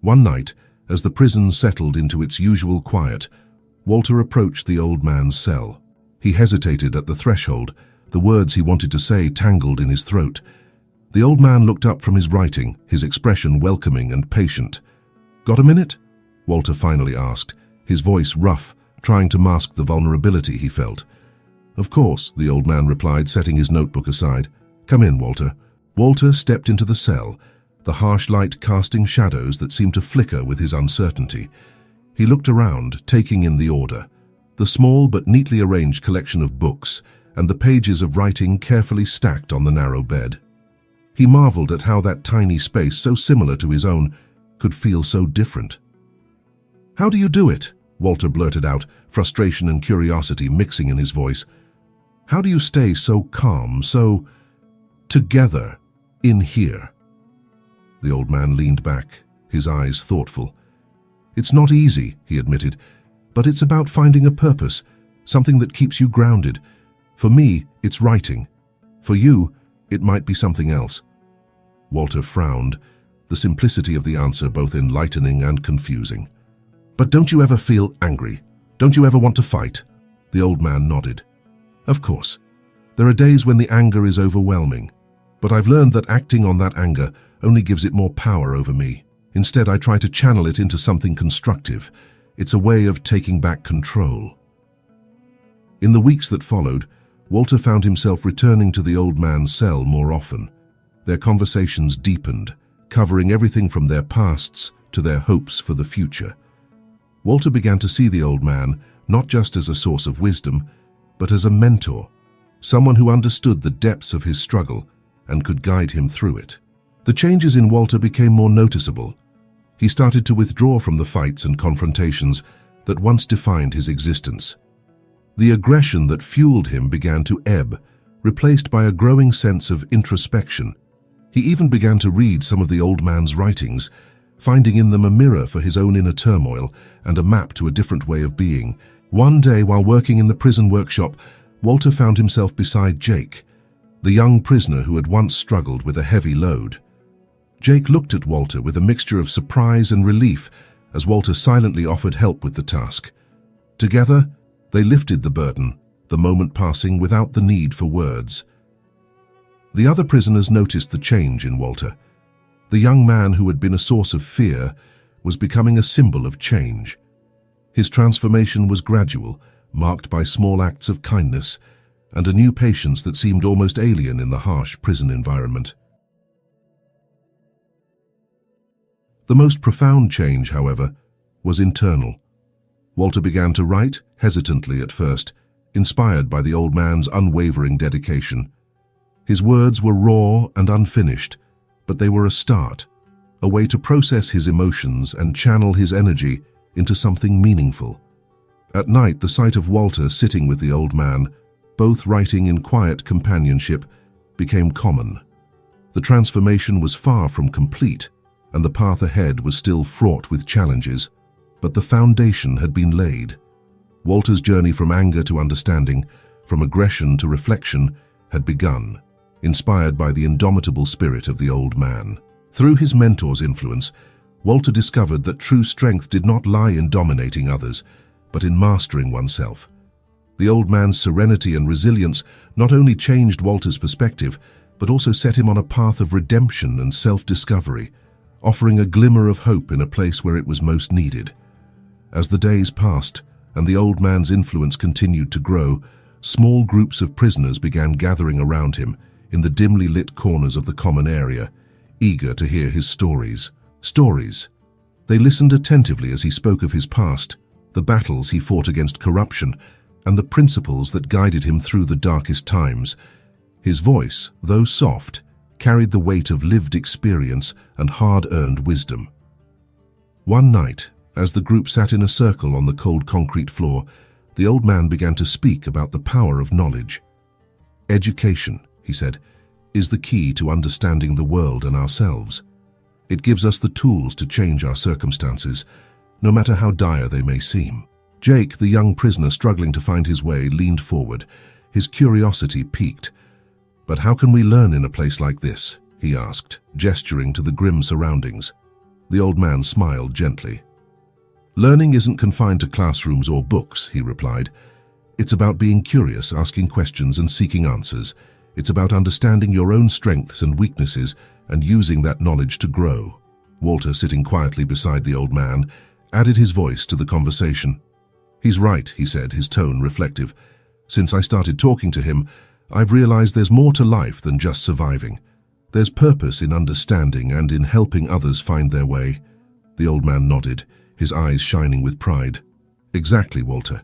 One night, as the prison settled into its usual quiet, Walter approached the old man's cell. He hesitated at the threshold, the words he wanted to say tangled in his throat. The old man looked up from his writing, his expression welcoming and patient. "Got a minute?" Walter finally asked, his voice rough, trying to mask the vulnerability he felt. "Of course," the old man replied, setting his notebook aside. "Come in, Walter." Walter stepped into the cell, the harsh light casting shadows that seemed to flicker with his uncertainty. He looked around, taking in the order, the small but neatly arranged collection of books and the pages of writing carefully stacked on the narrow bed. He marveled at how that tiny space, so similar to his own, could feel so different. "How do you do it?" Walter blurted out, frustration and curiosity mixing in his voice. "How do you stay so calm, so together, in here?" The old man leaned back, his eyes thoughtful. "It's not easy," he admitted, "but it's about finding a purpose, something that keeps you grounded. For me, it's writing. For you, it might be something else." Walter frowned, the simplicity of the answer both enlightening and confusing. "But don't you ever feel angry? Don't you ever want to fight?" The old man nodded. "Of course. There are days when the anger is overwhelming, but I've learned that acting on that anger only gives it more power over me. Instead, I try to channel it into something constructive. It's a way of taking back control." In the weeks that followed, Walter found himself returning to the old man's cell more often. Their conversations deepened, covering everything from their pasts to their hopes for the future. Walter began to see the old man not just as a source of wisdom, but as a mentor, someone who understood the depths of his struggle and could guide him through it. The changes in Walter became more noticeable. He started to withdraw from the fights and confrontations that once defined his existence. The aggression that fueled him began to ebb, replaced by a growing sense of introspection. He even began to read some of the old man's writings, finding in them a mirror for his own inner turmoil and a map to a different way of being. One day, while working in the prison workshop, Walter found himself beside Jake, the young prisoner who had once struggled with a heavy load. Jake looked at Walter with a mixture of surprise and relief as Walter silently offered help with the task. Together, they lifted the burden, the moment passing without the need for words. The other prisoners noticed the change in Walter. The young man who had been a source of fear was becoming a symbol of change. His transformation was gradual, marked by small acts of kindness and a new patience that seemed almost alien in the harsh prison environment. The most profound change, however, was internal. Walter began to write, hesitantly at first, inspired by the old man's unwavering dedication. His words were raw and unfinished, but they were a start, a way to process his emotions and channel his energy into something meaningful. At night, the sight of Walter sitting with the old man, both writing in quiet companionship, became common. The transformation was far from complete, and the path ahead was still fraught with challenges, but the foundation had been laid. Walter's journey from anger to understanding, from aggression to reflection, had begun, inspired by the indomitable spirit of the old man. Through his mentor's influence, Walter discovered that true strength did not lie in dominating others, but in mastering oneself. The old man's serenity and resilience not only changed Walter's perspective, but also set him on a path of redemption and self-discovery, offering a glimmer of hope in a place where it was most needed. As the days passed and the old man's influence continued to grow, small groups of prisoners began gathering around him in the dimly lit corners of the common area, eager to hear his stories. They listened attentively as he spoke of his past, the battles he fought against corruption, and the principles that guided him through the darkest times. His voice, though soft, carried the weight of lived experience and hard-earned wisdom. One night, as the group sat in a circle on the cold concrete floor, the old man began to speak about the power of knowledge. "Education," he said, "is the key to understanding the world and ourselves. It gives us the tools to change our circumstances, no matter how dire they may seem." Jake, the young prisoner struggling to find his way, leaned forward, his curiosity piqued. "But how can we learn in a place like this?" he asked, gesturing to the grim surroundings. The old man smiled gently. "Learning isn't confined to classrooms or books," he replied. "It's about being curious, asking questions and seeking answers. It's about understanding your own strengths and weaknesses and using that knowledge to grow." Walter, sitting quietly beside the old man, added his voice to the conversation. "He's right," he said, his tone reflective. "Since I started talking to him, I've realized there's more to life than just surviving. There's purpose in understanding and in helping others find their way." The old man nodded, his eyes shining with pride. "Exactly, Walter.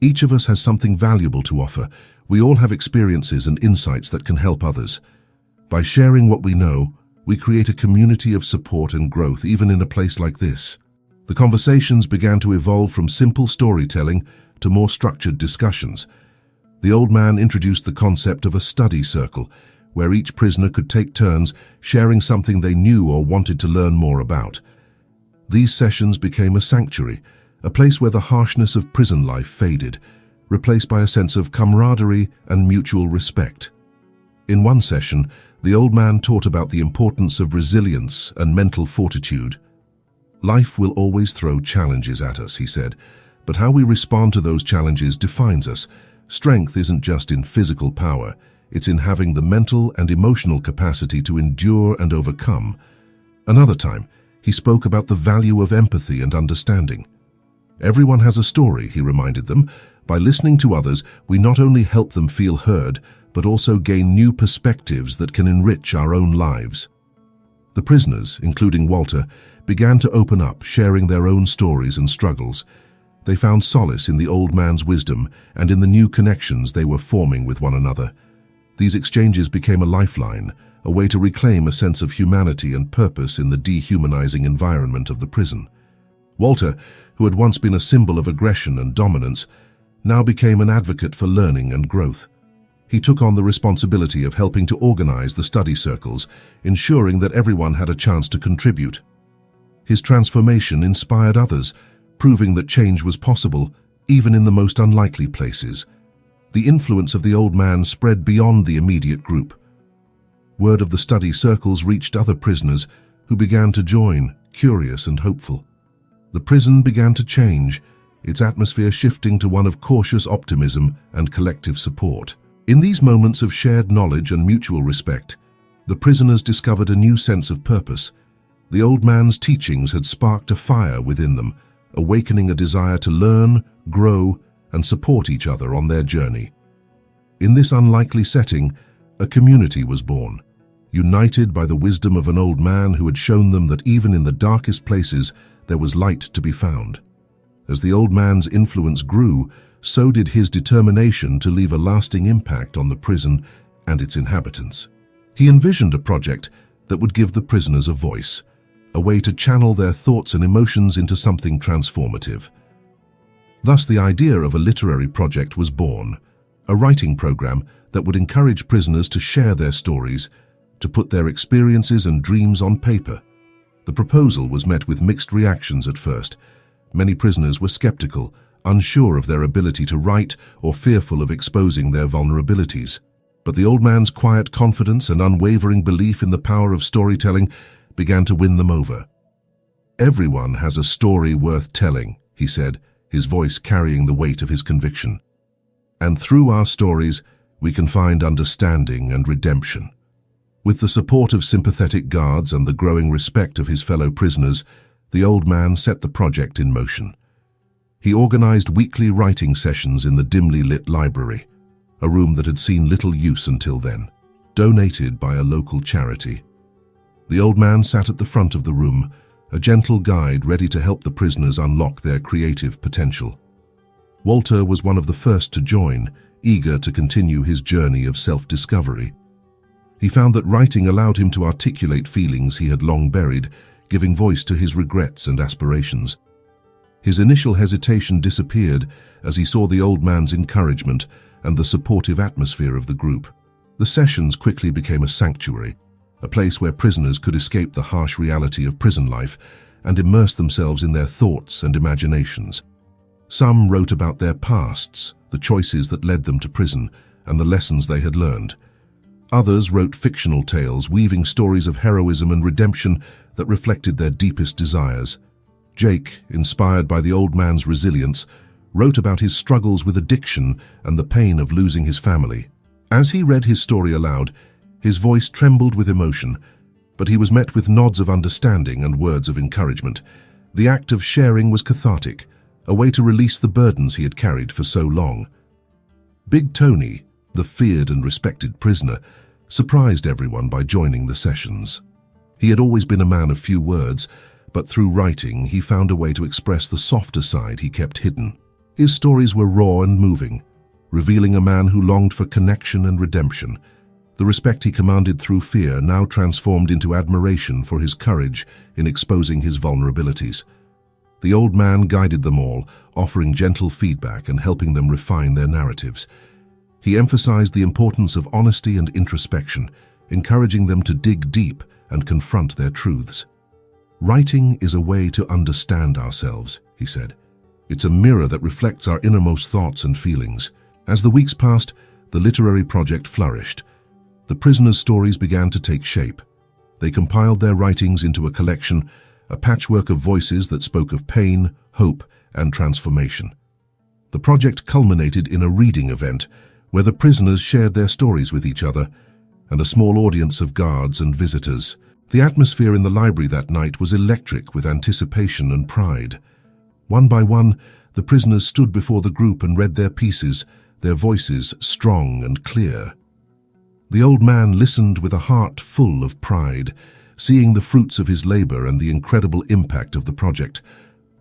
Each of us has something valuable to offer. We all have experiences and insights that can help others. By sharing what we know, we create a community of support and growth, even in a place like this." The conversations began to evolve from simple storytelling to more structured discussions. The old man introduced the concept of a study circle, where each prisoner could take turns sharing something they knew or wanted to learn more about. These sessions became a sanctuary, a place where the harshness of prison life faded, replaced by a sense of camaraderie and mutual respect. In one session, the old man taught about the importance of resilience and mental fortitude. "Life will always throw challenges at us," he said, "but how we respond to those challenges defines us. Strength isn't just in physical power, it's in having the mental and emotional capacity to endure and overcome." Another time, he spoke about the value of empathy and understanding. "Everyone has a story," he reminded them. "By listening to others, we not only help them feel heard, but also gain new perspectives that can enrich our own lives." The prisoners, including Walter, began to open up, sharing their own stories and struggles. They found solace in the old man's wisdom and in the new connections they were forming with one another. These exchanges became a lifeline, a way to reclaim a sense of humanity and purpose in the dehumanizing environment of the prison. Walter, who had once been a symbol of aggression and dominance, now became an advocate for learning and growth. He took on the responsibility of helping to organize the study circles, ensuring that everyone had a chance to contribute. His transformation inspired others, proving that change was possible, even in the most unlikely places. The influence of the old man spread beyond the immediate group. Word of the study circles reached other prisoners who began to join, curious and hopeful. The prison began to change, its atmosphere shifting to one of cautious optimism and collective support. In these moments of shared knowledge and mutual respect, the prisoners discovered a new sense of purpose. The old man's teachings had sparked a fire within them, awakening a desire to learn, grow, and support each other on their journey. In this unlikely setting, a community was born, united by the wisdom of an old man who had shown them that even in the darkest places there was light to be found. As the old man's influence grew, so did his determination to leave a lasting impact on the prison and its inhabitants. He envisioned a project that would give the prisoners a voice, a way to channel their thoughts and emotions into something transformative. Thus, the idea of a literary project was born, a writing program that would encourage prisoners to share their stories, to put their experiences and dreams on paper. The proposal was met with mixed reactions at first. Many prisoners were skeptical, unsure of their ability to write or fearful of exposing their vulnerabilities. But the old man's quiet confidence and unwavering belief in the power of storytelling began to win them over. "Everyone has a story worth telling," he said, his voice carrying the weight of his conviction. "And through our stories, we can find understanding and redemption." With the support of sympathetic guards and the growing respect of his fellow prisoners, the old man set the project in motion. He organized weekly writing sessions in the dimly lit library, a room that had seen little use until then, donated by a local charity. The old man sat at the front of the room, a gentle guide ready to help the prisoners unlock their creative potential. Walter was one of the first to join, eager to continue his journey of self-discovery. He found that writing allowed him to articulate feelings he had long buried, giving voice to his regrets and aspirations. His initial hesitation disappeared as he saw the old man's encouragement and the supportive atmosphere of the group. The sessions quickly became a sanctuary, a place where prisoners could escape the harsh reality of prison life and immerse themselves in their thoughts and imaginations. Some wrote about their pasts, the choices that led them to prison, and the lessons they had learned. Others wrote fictional tales, weaving stories of heroism and redemption that reflected their deepest desires. Jake, inspired by the old man's resilience, wrote about his struggles with addiction and the pain of losing his family. As he read his story aloud, his voice trembled with emotion, but he was met with nods of understanding and words of encouragement. The act of sharing was cathartic, a way to release the burdens he had carried for so long. Big Tony, the feared and respected prisoner, surprised everyone by joining the sessions. He had always been a man of few words, but through writing he found a way to express the softer side he kept hidden. His stories were raw and moving, revealing a man who longed for connection and redemption. The respect he commanded through fear now transformed into admiration for his courage in exposing his vulnerabilities. The old man guided them all, offering gentle feedback and helping them refine their narratives. He emphasized the importance of honesty and introspection, encouraging them to dig deep and confront their truths. "Writing is a way to understand ourselves," he said. "It's a mirror that reflects our innermost thoughts and feelings." As the weeks passed, the literary project flourished. The prisoners' stories began to take shape. They compiled their writings into a collection, a patchwork of voices that spoke of pain, hope, and transformation. The project culminated in a reading event where the prisoners shared their stories with each other, and a small audience of guards and visitors. The atmosphere in the library that night was electric with anticipation and pride. One by one, the prisoners stood before the group and read their pieces, their voices strong and clear. The old man listened with a heart full of pride, seeing the fruits of his labor and the incredible impact of the project.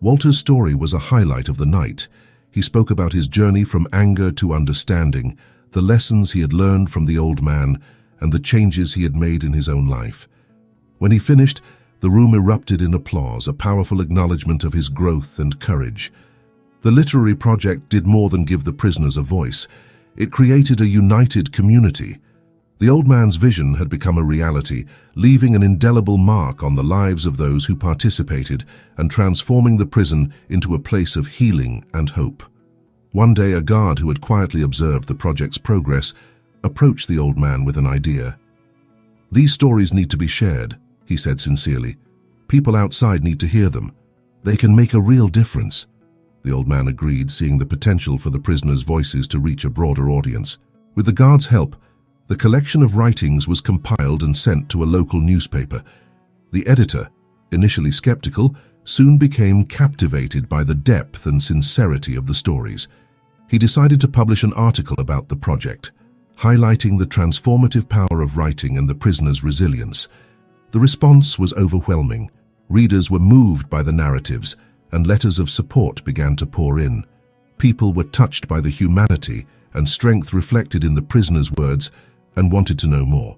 Walter's story was a highlight of the night. He spoke about his journey from anger to understanding, the lessons he had learned from the old man, and the changes he had made in his own life. When he finished, the room erupted in applause, a powerful acknowledgement of his growth and courage. The literary project did more than give the prisoners a voice. It created a united community. The old man's vision had become a reality, leaving an indelible mark on the lives of those who participated and transforming the prison into a place of healing and hope. One day, a guard who had quietly observed the project's progress approached the old man with an idea. "These stories need to be shared," he said sincerely. "People outside need to hear them. They can make a real difference." The old man agreed, seeing the potential for the prisoners' voices to reach a broader audience. With the guard's help, the collection of writings was compiled and sent to a local newspaper. The editor, initially skeptical, soon became captivated by the depth and sincerity of the stories. He decided to publish an article about the project, highlighting the transformative power of writing and the prisoners' resilience. The response was overwhelming. Readers were moved by the narratives, and letters of support began to pour in. People were touched by the humanity and strength reflected in the prisoners' words and wanted to know more.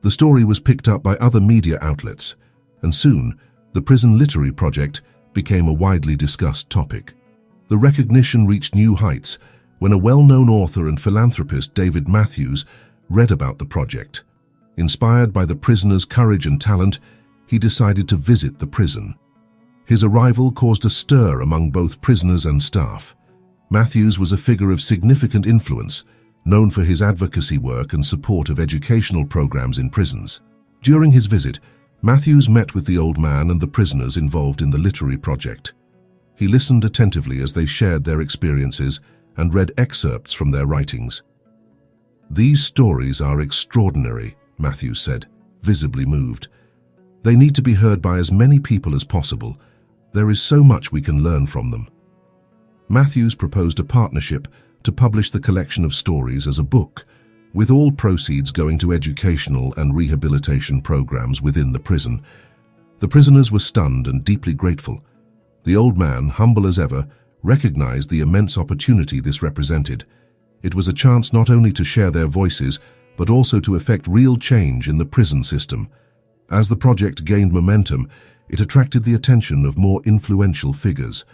The story was picked up by other media outlets, and soon the prison literary project became a widely discussed topic. The recognition reached new heights when a well-known author and philanthropist, David Matthews, read about the project. Inspired by the prisoners' courage and talent, he decided to visit the prison. His arrival caused a stir among both prisoners and staff. Matthews was a figure of significant influence, known for his advocacy work and support of educational programs in prisons. During his visit, Matthews met with the old man and the prisoners involved in the literary project. He listened attentively as they shared their experiences and read excerpts from their writings. "These stories are extraordinary," Matthews said, visibly moved. "They need to be heard by as many people as possible. There is so much we can learn from them." Matthews proposed a partnership to publish the collection of stories as a book, with all proceeds going to educational and rehabilitation programs within the prison. The prisoners were stunned and deeply grateful. The old man, humble as ever, recognized the immense opportunity this represented. It was a chance not only to share their voices, but also to effect real change in the prison system. As the project gained momentum, it attracted the attention of more influential figures.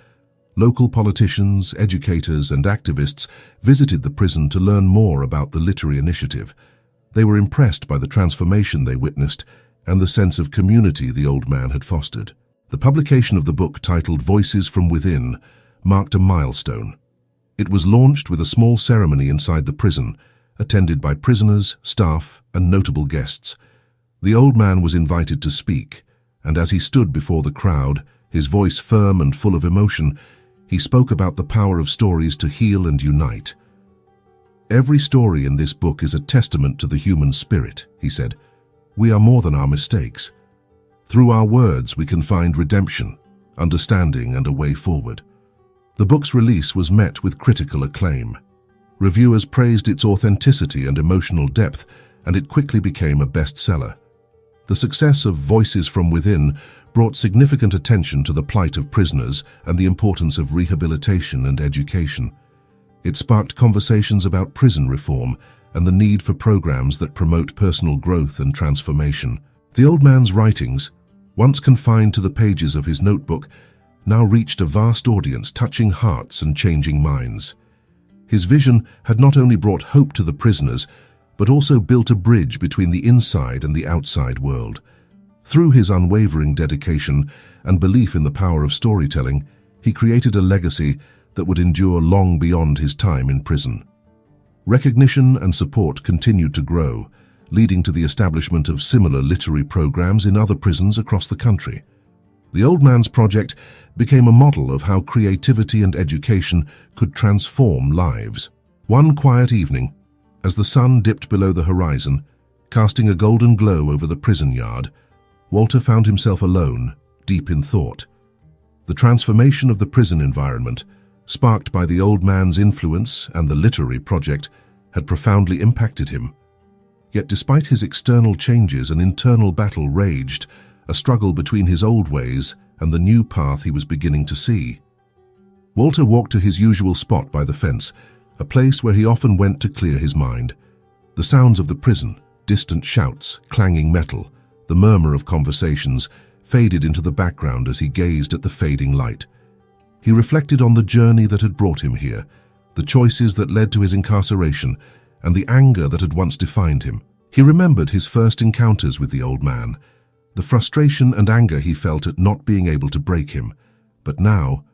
Local politicians, educators, and activists visited the prison to learn more about the literary initiative. They were impressed by the transformation they witnessed and the sense of community the old man had fostered. The publication of the book, titled Voices from Within, marked a milestone. It was launched with a small ceremony inside the prison, attended by prisoners, staff, and notable guests. The old man was invited to speak, and as he stood before the crowd, his voice firm and full of emotion, he spoke about the power of stories to heal and unite. "Every story in this book is a testament to the human spirit," he said. "We are more than our mistakes. Through our words, we can find redemption, understanding, and a way forward." The book's release was met with critical acclaim. Reviewers praised its authenticity and emotional depth, and it quickly became a bestseller. The success of Voices from Within brought significant attention to the plight of prisoners and the importance of rehabilitation and education. It sparked conversations about prison reform and the need for programs that promote personal growth and transformation. The old man's writings, once confined to the pages of his notebook, now reached a vast audience, touching hearts and changing minds. His vision had not only brought hope to the prisoners, but also built a bridge between the inside and the outside world. Through his unwavering dedication and belief in the power of storytelling, he created a legacy that would endure long beyond his time in prison. Recognition and support continued to grow, leading to the establishment of similar literary programs in other prisons across the country. The Old Man's Project became a model of how creativity and education could transform lives. One quiet evening, as the sun dipped below the horizon, casting a golden glow over the prison yard, Walter found himself alone, deep in thought. The transformation of the prison environment, sparked by the old man's influence and the literary project, had profoundly impacted him. Yet despite his external changes, an internal battle raged, a struggle between his old ways and the new path he was beginning to see. Walter walked to his usual spot by the fence, a place where he often went to clear his mind. The sounds of the prison, distant shouts, clanging metal, the murmur of conversations faded into the background as he gazed at the fading light. He reflected on the journey that had brought him here, the choices that led to his incarceration, and the anger that had once defined him. He remembered his first encounters with the old man, the frustration and anger he felt at not being able to break him. But now,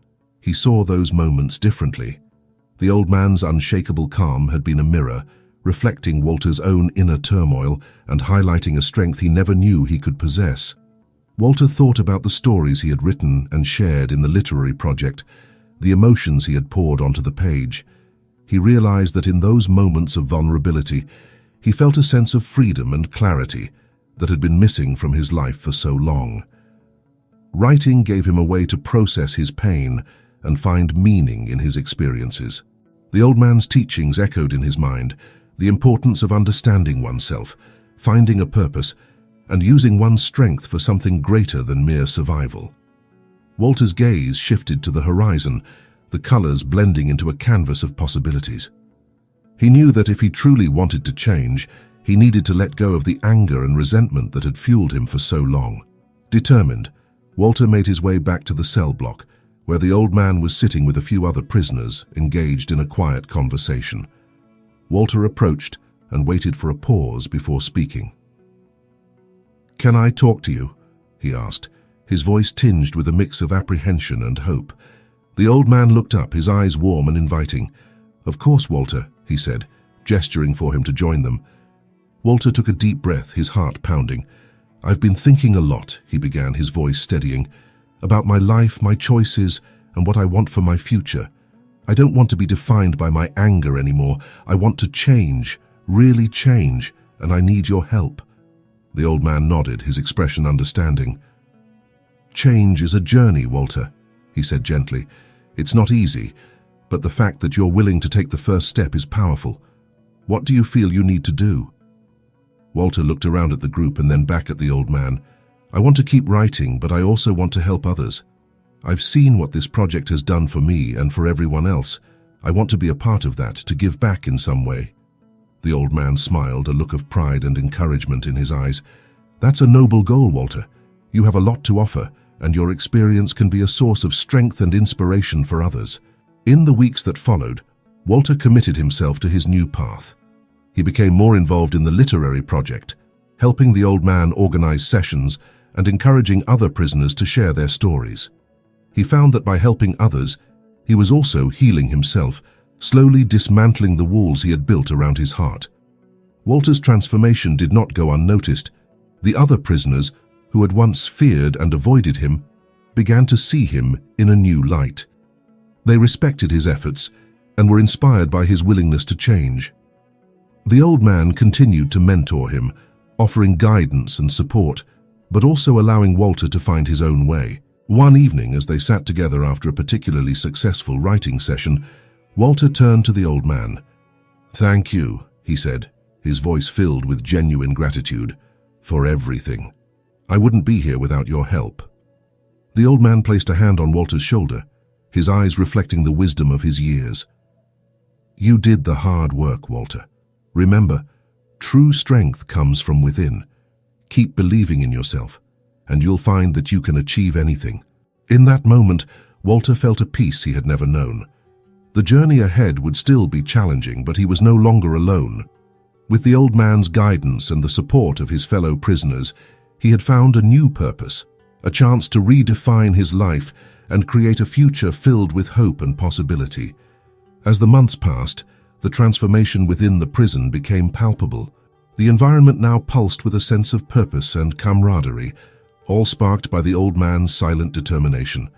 he saw those moments differently. The old man's unshakable calm had been a mirror, reflecting Walter's own inner turmoil and highlighting a strength he never knew he could possess. Walter thought about the stories he had written and shared in the literary project, the emotions he had poured onto the page. He realized that in those moments of vulnerability, he felt a sense of freedom and clarity that had been missing from his life for so long. Writing gave him a way to process his pain and find meaning in his experiences. The old man's teachings echoed in his mind, the importance of understanding oneself, finding a purpose, and using one's strength for something greater than mere survival. Walter's gaze shifted to the horizon, the colors blending into a canvas of possibilities. He knew that if he truly wanted to change, he needed to let go of the anger and resentment that had fueled him for so long. Determined, Walter made his way back to the cell block, where the old man was sitting with a few other prisoners, engaged in a quiet conversation. Walter approached and waited for a pause before speaking. "Can I talk to you?" he asked, his voice tinged with a mix of apprehension and hope. The old man looked up, his eyes warm and inviting. "Of course, Walter," he said, gesturing for him to join them. Walter took a deep breath, his heart pounding. "I've been thinking a lot," he began, his voice steadying, "about my life, my choices, and what I want for my future. I don't want to be defined by my anger anymore. I want to change, really change, and I need your help." The old man nodded, his expression understanding. "Change is a journey, Walter," he said gently. "It's not easy, but the fact that you're willing to take the first step is powerful. What do you feel you need to do?" Walter looked around at the group and then back at the old man. "I want to keep writing, but I also want to help others. I've seen what this project has done for me and for everyone else. I want to be a part of that, to give back in some way." The old man smiled, a look of pride and encouragement in his eyes. "That's a noble goal, Walter. You have a lot to offer, and your experience can be a source of strength and inspiration for others." In the weeks that followed, Walter committed himself to his new path. He became more involved in the literary project, helping the old man organize sessions and encouraging other prisoners to share their stories. He found that by helping others, he was also healing himself, slowly dismantling the walls he had built around his heart. Walter's transformation did not go unnoticed. The other prisoners, who had once feared and avoided him, began to see him in a new light. They respected his efforts and were inspired by his willingness to change. The old man continued to mentor him, offering guidance and support, but also allowing Walter to find his own way. One evening, as they sat together after a particularly successful writing session, Walter turned to the old man. "Thank you," he said, his voice filled with genuine gratitude, "for everything. I wouldn't be here without your help." The old man placed a hand on Walter's shoulder, his eyes reflecting the wisdom of his years. "You did the hard work, Walter. Remember, true strength comes from within. Keep believing in yourself, and you'll find that you can achieve anything." In that moment, Walter felt a peace he had never known. The journey ahead would still be challenging, but he was no longer alone. With the old man's guidance and the support of his fellow prisoners, he had found a new purpose, a chance to redefine his life and create a future filled with hope and possibility. As the months passed, the transformation within the prison became palpable. The environment now pulsed with a sense of purpose and camaraderie, all sparked by the old man's silent determination.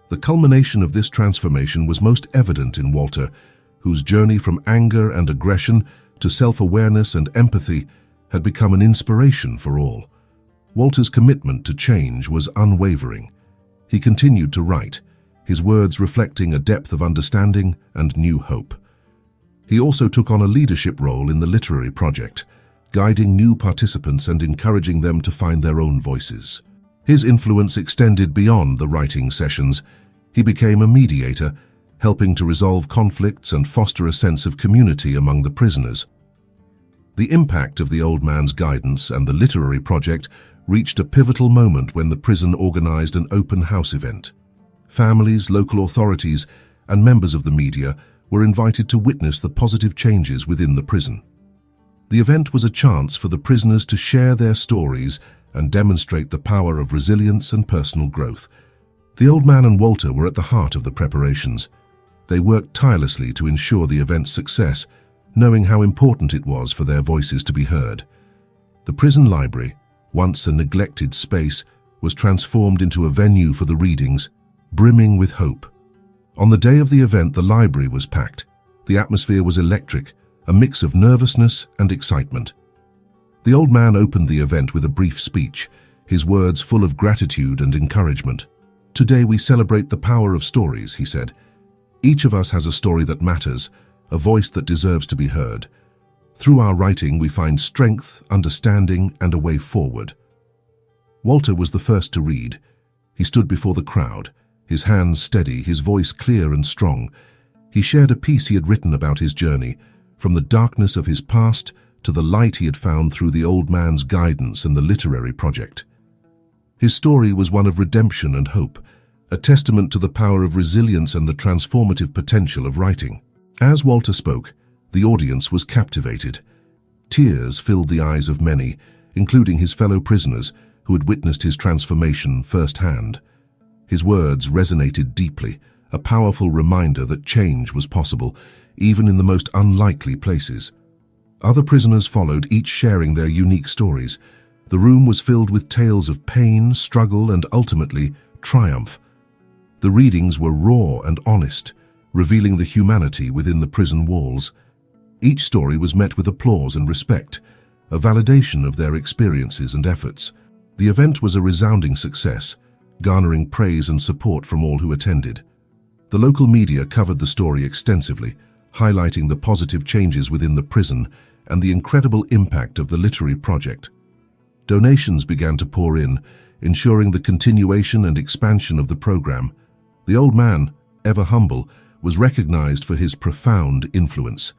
The culmination of this transformation was most evident in Walter, whose journey from anger and aggression to self-awareness and empathy had become an inspiration for all. Walter's commitment to change was unwavering. He continued to write, his words reflecting a depth of understanding and new hope. He also took on a leadership role in the literary project, guiding new participants and encouraging them to find their own voices. His influence extended beyond the writing sessions. He became a mediator, helping to resolve conflicts and foster a sense of community among the prisoners. The impact of the old man's guidance and the literary project reached a pivotal moment when the prison organized an open house event. Families, local authorities, and members of the media were invited to witness the positive changes within the prison. The event was a chance for the prisoners to share their stories and demonstrate the power of resilience and personal growth. The old man and Walter were at the heart of the preparations. They worked tirelessly to ensure the event's success, knowing how important it was for their voices to be heard. The prison library, once a neglected space, was transformed into a venue for the readings, brimming with hope. On the day of the event, the library was packed. The atmosphere was electric, a mix of nervousness and excitement. The old man opened the event with a brief speech, his words full of gratitude and encouragement. "Today we celebrate the power of stories," he said. "Each of us has a story that matters, a voice that deserves to be heard. Through our writing, we find strength, understanding, and a way forward." Walter was the first to read. He stood before the crowd, his hands steady, his voice clear and strong. He shared a piece he had written about his journey, from the darkness of his past to the light he had found through the old man's guidance and the literary project. His story was one of redemption and hope, a testament to the power of resilience and the transformative potential of writing. As Walter spoke, the audience was captivated. Tears filled the eyes of many, including his fellow prisoners who had witnessed his transformation firsthand. His words resonated deeply, a powerful reminder that change was possible, even in the most unlikely places. Other prisoners followed, each sharing their unique stories. The room was filled with tales of pain, struggle, and ultimately, triumph. The readings were raw and honest, revealing the humanity within the prison walls. Each story was met with applause and respect, a validation of their experiences and efforts. The event was a resounding success, garnering praise and support from all who attended. The local media covered the story extensively, highlighting the positive changes within the prison and the incredible impact of the literary project. Donations began to pour in, ensuring the continuation and expansion of the program. The old man, ever humble, was recognized for his profound influence.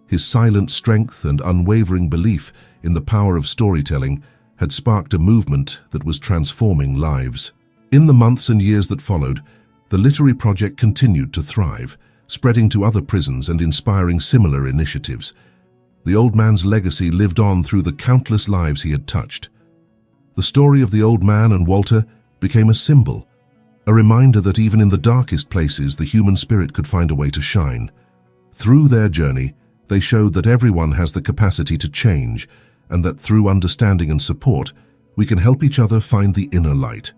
His silent strength and unwavering belief in the power of storytelling had sparked a movement that was transforming lives. In the months and years that followed, the literary project continued to thrive, spreading to other prisons and inspiring similar initiatives. The old man's legacy lived on through the countless lives he had touched. The story of the old man and Walter became a symbol, a reminder that even in the darkest places, the human spirit could find a way to shine. Through their journey, they showed that everyone has the capacity to change, and that through understanding and support, we can help each other find the inner light.